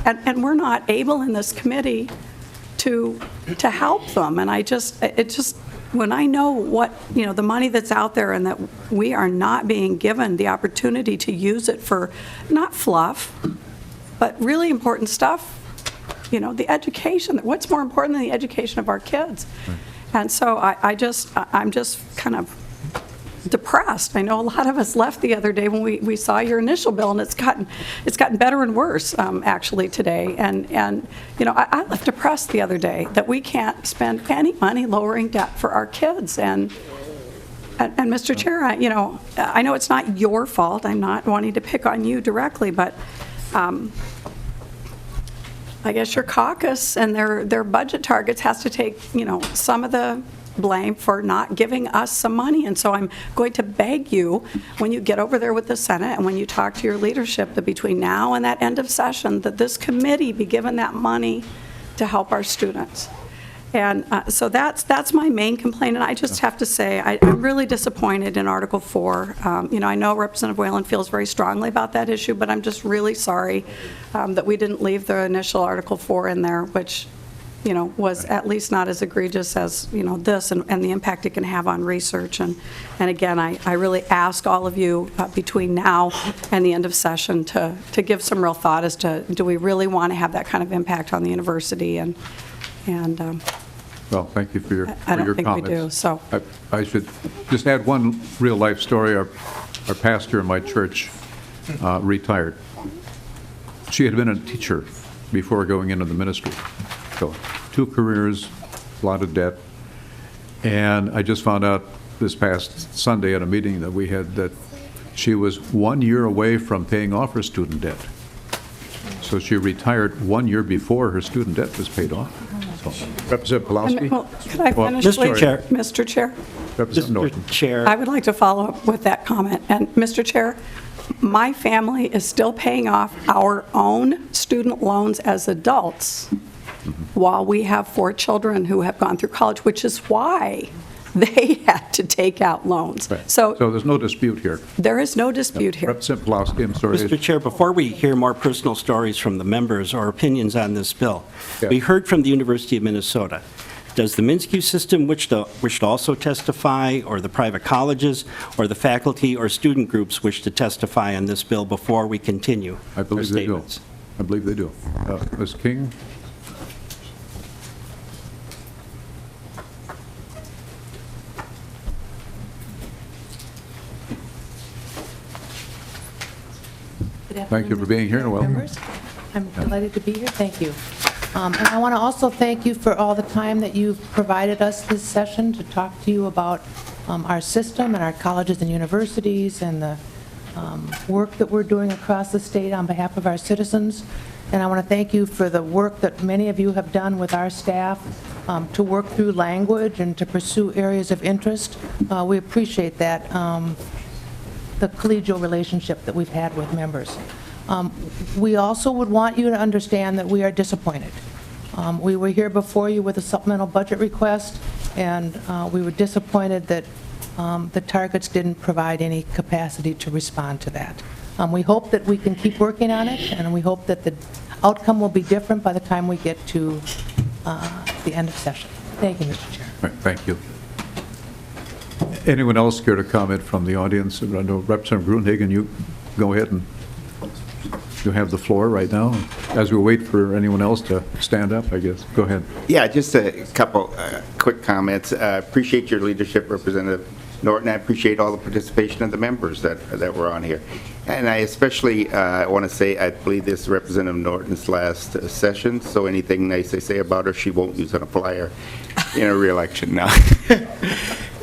and we're not able in this committee to help them. And when I know what, the money that's out there, and that we are not being given the opportunity to use it for, not fluff, but really important stuff, the education, what's more important than the education of our kids? Right. And so I'm just kind of depressed. I know a lot of us left the other day when we saw your initial bill, and it's gotten better and worse, actually, today. And I left depressed the other day that we can't spend any money lowering debt for our kids. And Mr. Chair, I know it's not your fault. I'm not wanting to pick on you directly, but I guess your caucus and their budget targets has to take, some of the blame for not giving us some money. And so I'm going to beg you, when you get over there with the Senate and when you talk to your leadership, that between now and that end of session, that this committee be given that money to help our students. And so that's my main complaint. And I just have to say, I'm really disappointed in Article 4. I know Representative Whalen feels very strongly about that issue, but I'm just really sorry that we didn't leave the initial Article 4 in there, which was at least not as egregious as, this and the impact it can have on research. And again, I really ask all of you between now and the end of session to give some real thought as to, do we really want to have that kind of impact on the university? Well, thank you for your comments. I don't think we do, so. I should just add one real-life story. Our pastor in my church retired. She had been a teacher before going into the ministry. So 2 careers, a lot of debt. And I just found out this past Sunday at a meeting that we had that she was 1 year away from paying off her student debt. So she retired 1 year before her student debt was paid off. So, Representative Pawlowski? Well, could I finish, please? Mr. Chair? Representative Chair. I would like to follow up with that comment. And Mr. Chair, my family is still paying off our own student loans as adults while we have 4 children who have gone through college, which is why they had to take out loans. Right. So there's no dispute here. There is no dispute here. Representative Pawlowski, I'm sorry. Mr. Chair, before we hear more personal stories from the members or opinions on this bill, Yeah. we heard from the University of Minnesota. Does the MnSCU system wish to also testify, or the private colleges, or the faculty or student groups wish to testify on this bill before we continue I believe our they do. statements? I believe they do. Ms. King? Thank you for being here, and welcome. Members, I'm delighted to be here. Thank you. And I want to also thank you for all the time that you've provided us this session to talk to you about our system and our colleges and universities and the work that we're doing across the state on behalf of our citizens. And I want to thank you for the work that many of you have done with our staff to work through language and to pursue areas of interest. We appreciate that, the collegial relationship that we've had with members. We also would want you to understand that we are disappointed. We were here before you with a supplemental budget request, and we were disappointed that the targets didn't provide any capacity to respond to that. We hope that we can keep working on it, and we hope that the outcome will be different by the time we get to the end of session. Thank you, Mr. Chair. Right, thank you. Anyone else care to comment from the audience? I know Representative Gruenhagen, you go ahead, and you have the floor right now. As we wait for anyone else to stand up, I guess. Go ahead. Yeah, just a couple quick comments. Appreciate your leadership, Representative Norton. I appreciate all the participation of the members that were on here. And I especially want to say I believe this is Representative Norton's last session, so anything nice they say about her, she won't use on a flyer in a re-election. No.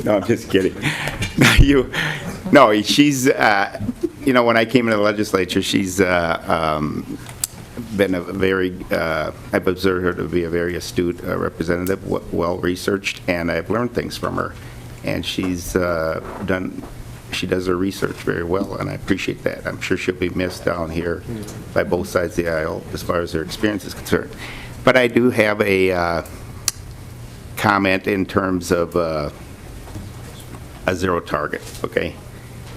No, I'm just kidding. No, she's you know, when I came into the legislature, she's been a very, I've observed her to be a very astute representative, well-researched, and I've learned things from her. And she does her research very well, and I appreciate that. I'm sure she'll be missed down here by both sides of the aisle as far as her experience is concerned. But I do have a comment in terms of a zero target, okay?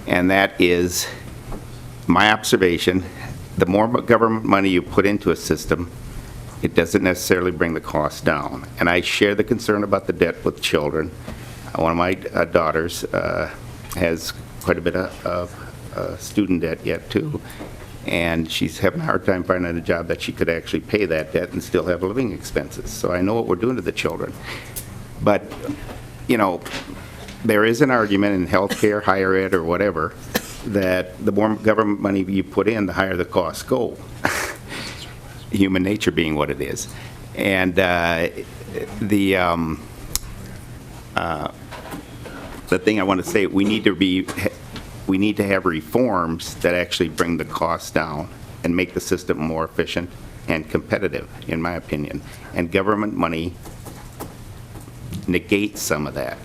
And that is my observation. The more government money you put into a system, it doesn't necessarily bring the cost down. And I share the concern about the debt with children. One of my daughters has quite a bit of student debt yet, too. And she's having a hard time finding a job that she could actually pay that debt and still have living expenses. So I know what we're doing to the children. But, you know, there is an argument in healthcare, higher ed, or whatever, that the more government money you put in, the higher the costs go. Human nature being what it is. And the thing I want to say, we need to have reforms that actually bring the costs down and make the system more efficient and competitive, in my opinion. And government money negates some of that.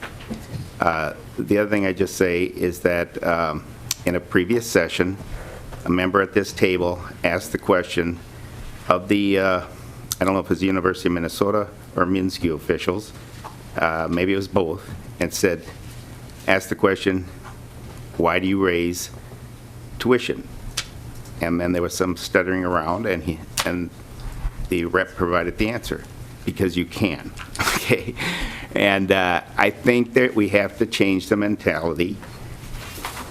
The other thing I just say is that in a previous session, a member at this table asked the question of the, I don't know if it was the University of Minnesota or MnSCU officials, maybe it was both, and asked the question, why do you raise tuition? And then there was some stuttering around, and the rep provided the answer, because you can, okay? And I think that we have to change the mentality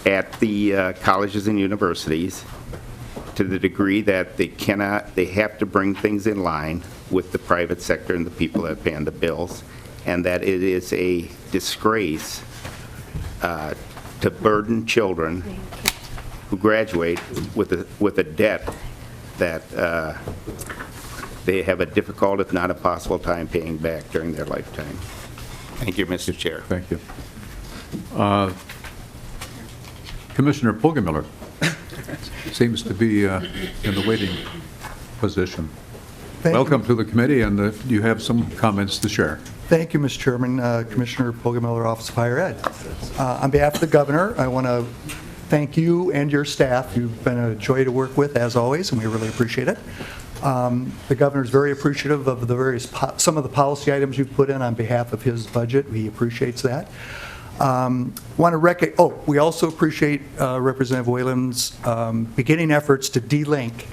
at the colleges and universities to the degree that they have to bring things in line with the private sector and the people that pay the bills, and that it is a disgrace to burden children who graduate with a debt that they have a difficult, if not impossible, time paying back during their lifetime. Thank you, Mr. Chair. Thank you. Commissioner Pulgemiller seems to be in the waiting position. Welcome to the committee, and you have some comments to share. Thank you, Mr. Chairman. Commissioner Pulgemiller, Office of Higher Ed. On behalf of the governor, I want to thank you and your staff. You've been a joy to work with, as always, and we really appreciate it. The governor is very appreciative of the some of the policy items you've put in on behalf of his budget. He appreciates that. We also appreciate Representative Whalen's beginning efforts to de-link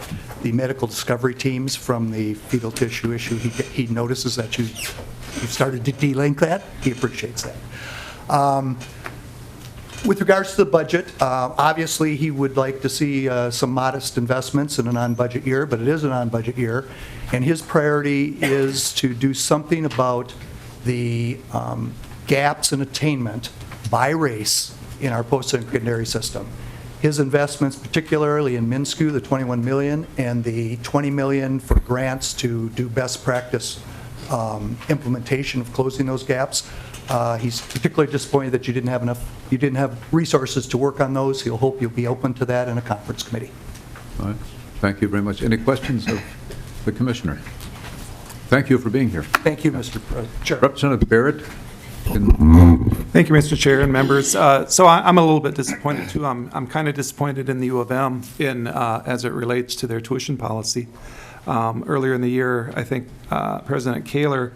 the medical discovery teams from the fetal tissue issue. He notices that you've started to de-link that. He appreciates that. With regards to the budget, obviously he would like to see some modest investments in a non-budget year, but it is a non-budget year, and his priority is to do something about the gaps in attainment by race in our post-secondary system. His investments, particularly in MnSCU, the $21 million, and the $20 million for grants to do best practice implementation of closing those gaps. He's particularly disappointed that you didn't have resources to work on those. He'll hope you'll be open to that in a conference committee. All right. Thank you very much. Any questions of the commissioner? Thank you for being here. Thank you, Mr. Chair. Representative Barrett. Thank you, Mr. Chair and members. So I'm a little bit disappointed, too. I'm kind of disappointed in the U of M as it relates to their tuition policy. Earlier in the year, I think President Kaler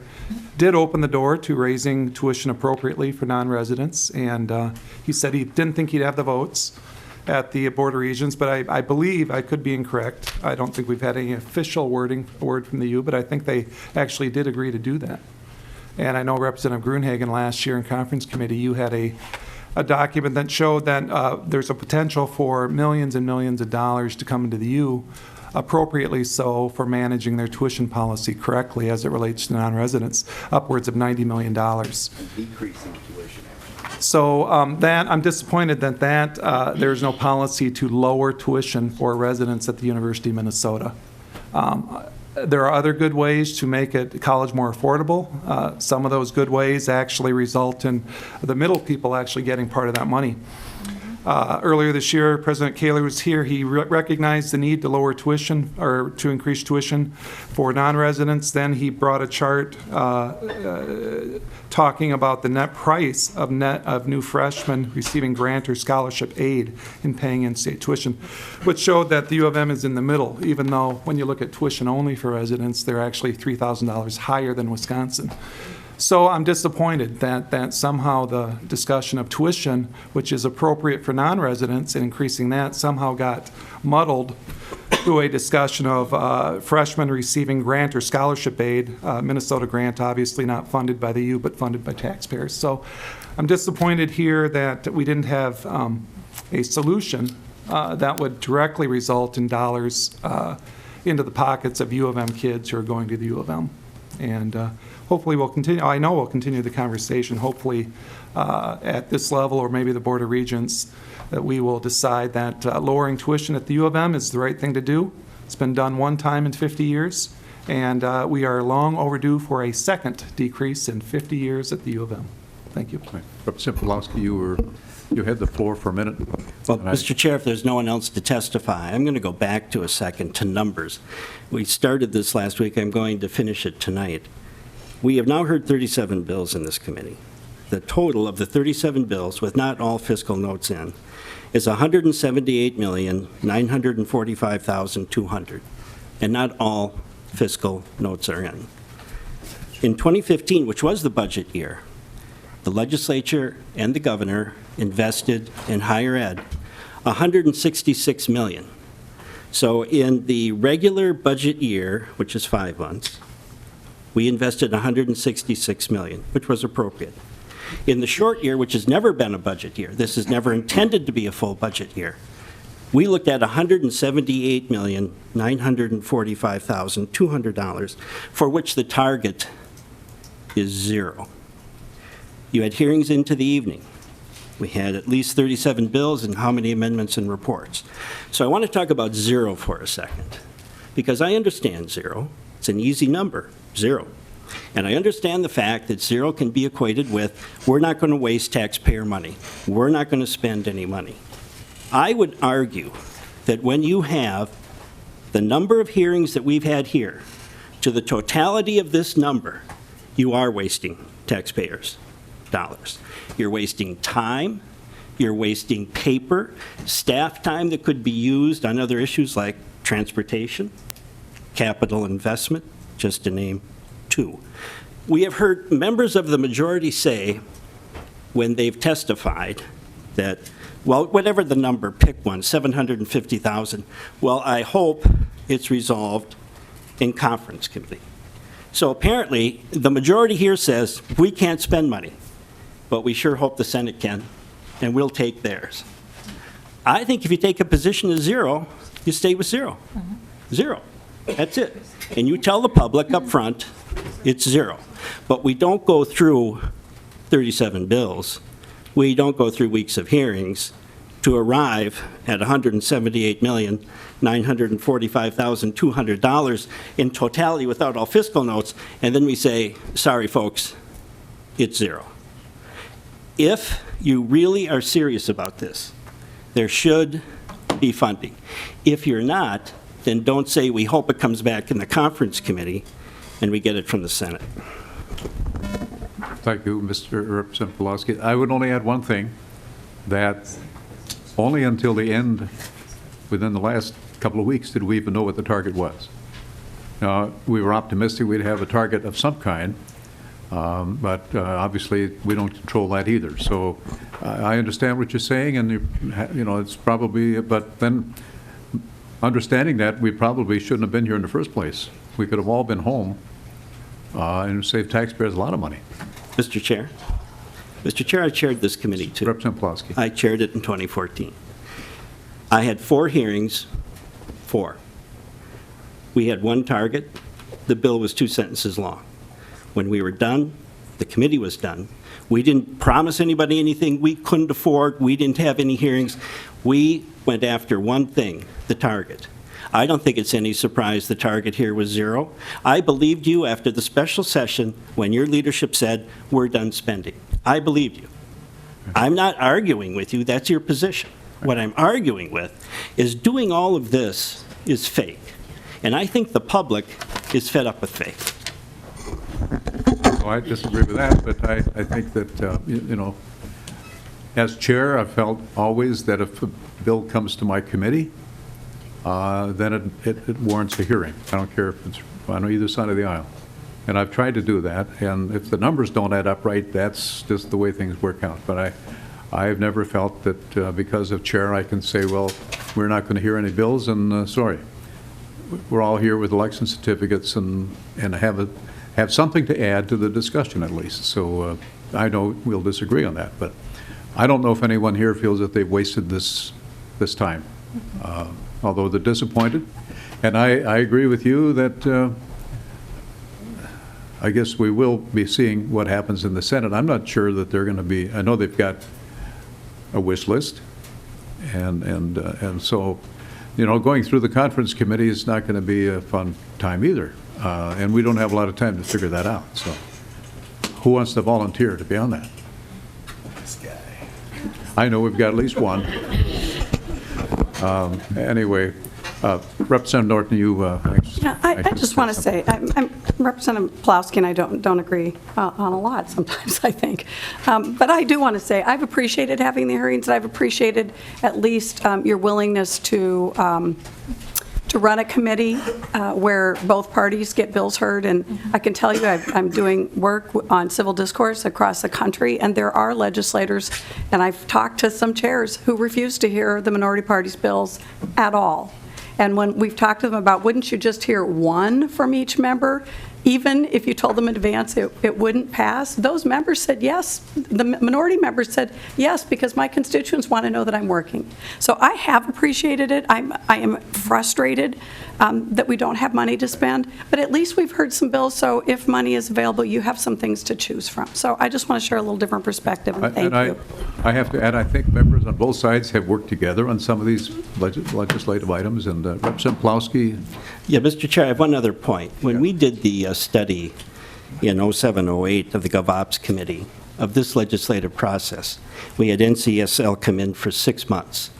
did open the door to raising tuition appropriately for non-residents, and he said he didn't think he'd have the votes at the Board of Regents, but I believe, I could be incorrect, I don't think we've had any official word from the U, but I think they actually did agree to do that. And I know Representative Grunhagen last year in conference committee, you had a document that showed that there's a potential for millions and millions of dollars to come into the U, appropriately so, for managing their tuition policy correctly as it relates to non-residents, upwards of $90 million. Decreasing tuition. So I'm disappointed that there's no policy to lower tuition for residents at the University of Minnesota. There are other good ways to make college more affordable. Some of those good ways actually result in the middle people actually getting part of that money. Earlier this year, President Kaler was here. He recognized the need to lower tuition or to increase tuition for non-residents. Then he brought a chart talking about the net price of new freshmen receiving grant or scholarship aid in paying in-state tuition, which showed that the U of M is in the middle, even though when you look at tuition only for residents, they're actually $3,000 higher than Wisconsin. So I'm disappointed that somehow the discussion of tuition, which is appropriate for non-residents, and increasing that somehow got muddled through a discussion of freshmen receiving grant or scholarship aid. Minnesota grant, obviously not funded by the U, but funded by taxpayers. So I'm disappointed here that we didn't have a solution that would directly result in dollars into the pockets of U of M kids who are going to the U of M. And hopefully we'll continue, I know we'll continue the conversation, hopefully at this level, or maybe the Board of Regents, that we will decide that lowering tuition at the U of M is the right thing to do. It's been done one time in 50 years, and we are long overdue for a second decrease in 50 years at the U of M. Thank you. Representative Pawlowski, you had the floor for a minute. Well, Mr. Chair, if there's no one else to testify, I'm going to go back to a second to numbers. We started this last week. I'm going to finish it tonight. We have now heard 37 bills in this committee. The total of the 37 bills, with not all fiscal notes in, is $178,945,200, and not all fiscal notes are in. In 2015, which was the budget year, the legislature and the governor invested in higher ed $166 million. So in the regular budget year, which is 5 months, we invested $166 million, which was appropriate. In the short year, which has never been a budget year, this is never intended to be a full budget year, we looked at $178,945,200, for which the target is 0. You had hearings into the evening. We had at least 37 bills and how many amendments and reports. So I want to talk about 0 for a second, because I understand 0. It's an easy number, 0. And I understand the fact that 0 can be equated with, we're not going to waste taxpayer money. We're not going to spend any money. I would argue that when you have the number of hearings that we've had here to the totality of this number, you are wasting taxpayers' dollars. You're wasting time, you're wasting paper, staff time that could be used on other issues like transportation, capital investment, just to name 2. We have heard members of the majority say, when they've testified, that, well, whatever the number, pick one, 750,000, well, I hope it's resolved in conference committee. So apparently, the majority here says, we can't spend money, but we sure hope the Senate can, and we'll take theirs. I think if you take a position of 0, you stay with 0. 0. That's it. And you tell the public up front, it's 0. But we don't go through 37 bills. We don't go through weeks of hearings to arrive at $178,945,200 in totality without all fiscal notes, and then we say, sorry, folks, it's 0. If you really are serious about this, there should be funding. If you're not, then don't say we hope it comes back in the conference committee and we get it from the Senate. Thank you, Mr. Representative Pawlowski. I would only add one thing, that only until the end, within the last couple of weeks, did we even know what the target was. Now, we were optimistic we'd have a target of some kind, but obviously we don't control that either. So I understand what you're saying, and you know, it's probably, but then understanding that, we probably shouldn't have been here in the first place. We could have all been home and saved taxpayers a lot of money. Mr. Chair. Mr. Chair, I chaired this committee too. Representative Pawlowski. I chaired it in 2014. I had 4 hearings, 4. We had 1 target. The bill was 2 sentences long. When we were done, the committee was done. We didn't promise anybody anything we couldn't afford. We didn't have any hearings. We went after one thing, the target. I don't think it's any surprise the target here was 0. I believed you after the special session when your leadership said, we're done spending. I believed you. I'm not arguing with you, that's your position. What I'm arguing with is doing all of this is fake. And I think the public is fed up with fake. Well, I disagree with that, but I think that, you know, as chair, I've felt always that if a bill comes to my committee, then it warrants a hearing. I don't care if it's on either side of the aisle. And I've tried to do that, and if the numbers don't add up right, that's just the way things work out. But I've never felt that because of chair, I can say, well, we're not going to hear any bills, and sorry. We're all here with election certificates and have something to add to the discussion at least. So I know we'll disagree on that, but I don't know if anyone here feels that they've wasted this time, although they're disappointed. And I agree with you that I guess we will be seeing what happens in the Senate. I'm not sure that they're going to be, I know they've got a wish list, and so, you know, going through the conference committee is not going to be a fun time either, and we don't have a lot of time to figure that out. So who wants to volunteer to be on that? This guy. I know we've got at least one. Anyway, Representative Norton, you. Yeah, I just want to say, I'm Representative Plowski, and I don't agree on a lot sometimes, I think. But I do want to say, I've appreciated having the hearings, and I've appreciated at least your willingness to run a committee where both parties get bills heard. And I can tell you, I'm doing work on civil discourse across the country, and there are legislators, and I've talked to some chairs who refuse to hear the minority party's bills at all. And when we've talked to them about, wouldn't you just hear one from each member, even if you told them in advance it wouldn't pass? Those members said yes. The minority members said yes, because my constituents want to know that I'm working. So I have appreciated it. I am frustrated that we don't have money to spend, but at least we've heard some bills, so if money is available, you have some things to choose from. So I just want to share a little different perspective, and thank you. I have to add, I think members on both sides have worked together on some of these legislative items, and Representative Plowski. Yeah, Mr. Chair, I have one other point. When we did the study in 07-08 of the GovOps Committee of this legislative process, we had NCSL come in for 6 months.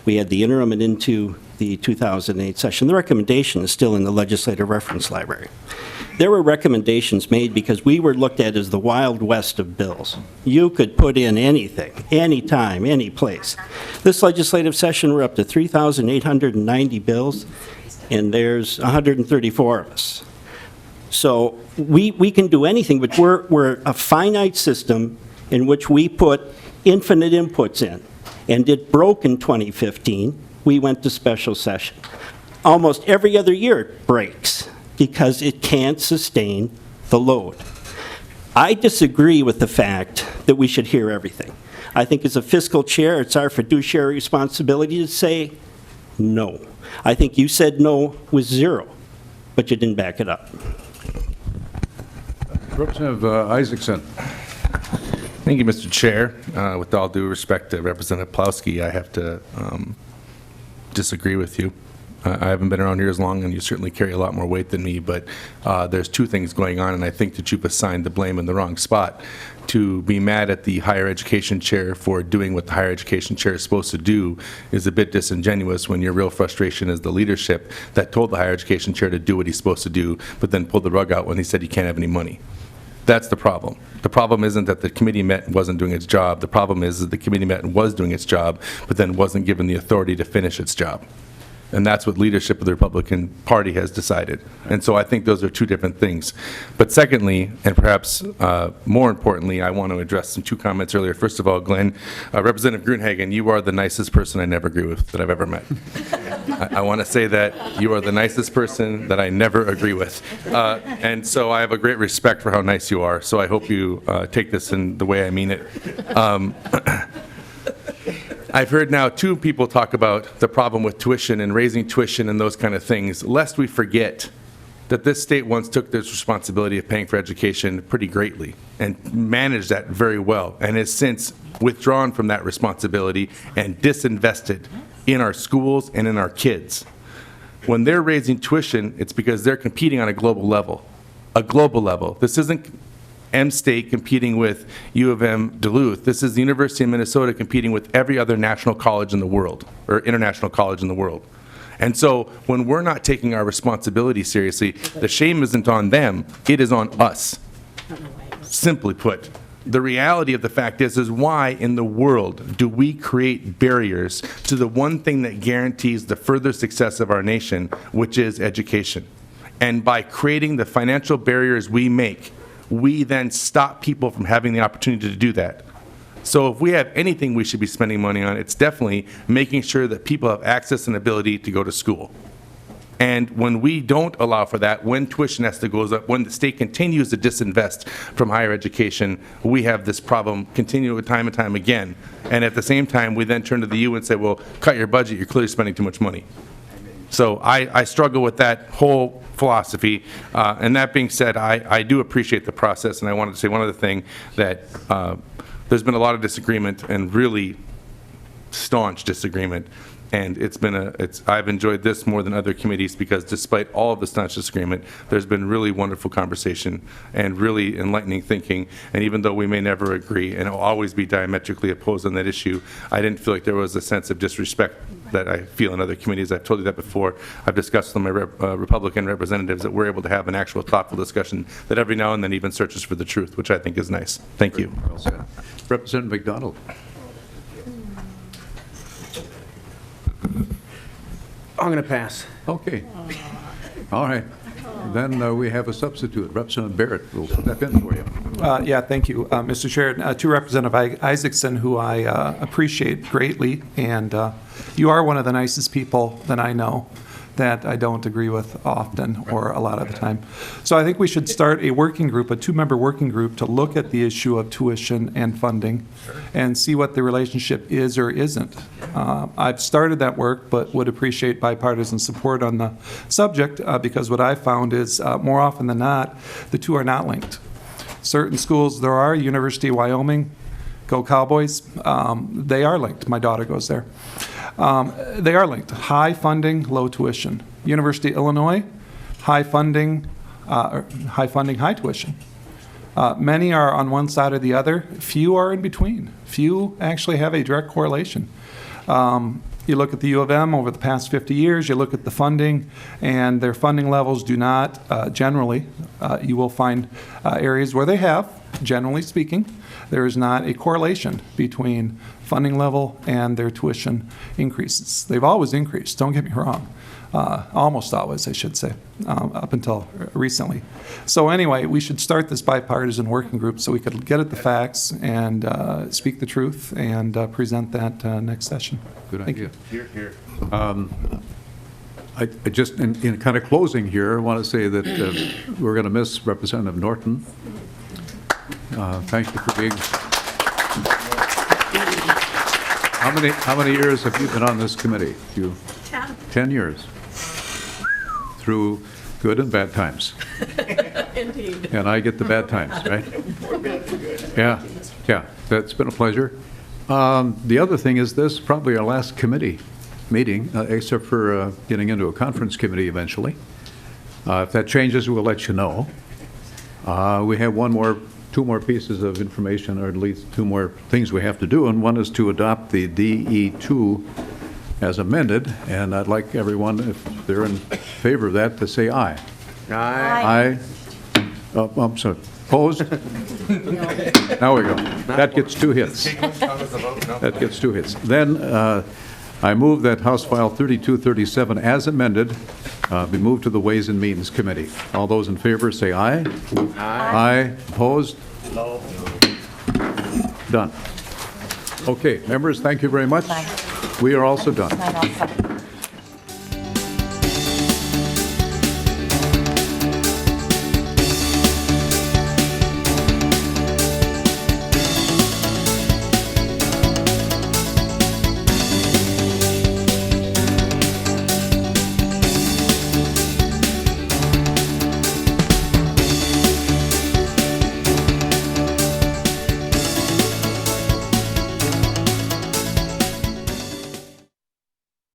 We had the interim and into the 2008 session. The recommendation is still in the Legislative Reference Library. There were recommendations made because we were looked at as the Wild West of bills. You could put in anything, anytime, any place. This legislative session, we're up to 3,890 bills, and there's 134 of us. So we can do anything, but we're a finite system in which we put infinite inputs in. And it broke in 2015. We went to special session. Almost every other year it breaks because it can't sustain the load. I disagree with the fact that we should hear everything. I think as a fiscal chair, it's our fiduciary responsibility to say no. I think you said no with 0, but you didn't back it up. Representative Isaacson. Thank you, Mr. Chair. With all due respect to Representative Plowski, I have to disagree with you. I haven't been around here as long, and you certainly carry a lot more weight than me, but there's two things going on, and I think that you've assigned the blame in the wrong spot. To be mad at the higher education chair for doing what the higher education chair is supposed to do is a bit disingenuous when your real frustration is the leadership that told the higher education chair to do what he's supposed to do, but then pulled the rug out when he said he can't have any money. That's the problem. The problem isn't that the committee met and wasn't doing its job. The problem is that the committee met and was doing its job, but then wasn't given the authority to finish its job. And that's what leadership of the Republican Party has decided. And so I think those are two different things. But secondly, and perhaps more importantly, I want to address two comments earlier. First of all, Glenn, Representative Gruenhagen, you are the nicest person I never agree with that I've ever met. I want to say that you are the nicest person that I never agree with. And so I have a great respect for how nice you are. So I hope you take this in the way I mean it. I've heard now two people talk about the problem with tuition and raising tuition and those kind of things, lest we forget that this state once took this responsibility of paying for education pretty greatly and managed that very well, and has since withdrawn from that responsibility and disinvested in our schools and in our kids. When they're raising tuition, it's because they're competing on a global level. A global level. This isn't M-State competing with U of M Duluth. This is the University of Minnesota competing with every other national college in the world, or international college in the world. And so when we're not taking our responsibility seriously, the shame isn't on them, it is on us. Simply put, the reality of the fact is why in the world do we create barriers to the one thing that guarantees the further success of our nation, which is education? And by creating the financial barriers we make, we then stop people from having the opportunity to do that. So if we have anything we should be spending money on, it's definitely making sure that people have access and ability to go to school. And when we don't allow for that, when tuition has to go up, when the state continues to disinvest from higher education, we have this problem continue time and time again. And at the same time, we then turn to the U and say, well, cut your budget, you're clearly spending too much money. So I struggle with that whole philosophy. And that being said, I do appreciate the process, and I wanted to say one other thing, that there's been a lot of disagreement, and really staunch disagreement. And I've enjoyed this more than other committees, because despite all of the staunch disagreement, there's been really wonderful conversation and really enlightening thinking. And even though we may never agree and will always be diametrically opposed on that issue, I didn't feel like there was a sense of disrespect that I feel in other committees. I've told you that before. I've discussed with my Republican representatives that we're able to have an actual thoughtful discussion that every now and then even searches for the truth, which I think is nice. Thank you. Well said. Representative McDonald. I'm going to pass. Okay. All right. Then we have a substitute. Representative Barrett will step in for you. Yeah, thank you, Mr. Chair. To Representative Isaacson, who I appreciate greatly, and you are one of the nicest people that I know that I don't agree with often or a lot of the time. So I think we should start a working group, a two-member working group, to look at the issue of tuition and funding and see what the relationship is or isn't. I've started that work, but would appreciate bipartisan support on the subject, because what I found is more often than not, the two are not linked. Certain schools there are, University of Wyoming, go Cowboys, they are linked. My daughter goes there. They are linked. High funding, low tuition. University of Illinois, high funding, high tuition. Many are on one side or the other. Few are in between. Few actually have a direct correlation. You look at the U of M over the past 50 years, you look at the funding, and their funding levels do not, generally, you will find areas where they have, generally speaking, there is not a correlation between funding level and their tuition increases. They've always increased, don't get me wrong. Almost always, I should say, up until recently. So anyway, we should start this bipartisan working group so we could get at the facts and speak the truth and present that next session. Good Thank idea. you. Here. I just, in kind of closing here, I want to say that we're going to miss Representative Norton. Thank you for being. How many years have you been on this committee? 10 years. Through good and bad times. Indeed. And I get the bad times, right? Yeah, that's been a pleasure. The other thing is this, probably our last committee meeting, except for getting into a conference committee eventually. If that changes, we'll let you know. We have two more pieces of information, or at least two more things we have to do, and one is to adopt the DE2 as amended, and I'd like everyone, if they're in favor of that, to say aye. Aye. Aye. Oh, I'm sorry. Opposed? Now we go. That gets 2 hits. That gets 2 hits. Then I move that House File 3237 as amended be moved to the Ways and Means Committee. All those in favor say aye. Aye. Aye. Opposed? No. Done. Okay, members, thank you very much. We are also done. Mine also.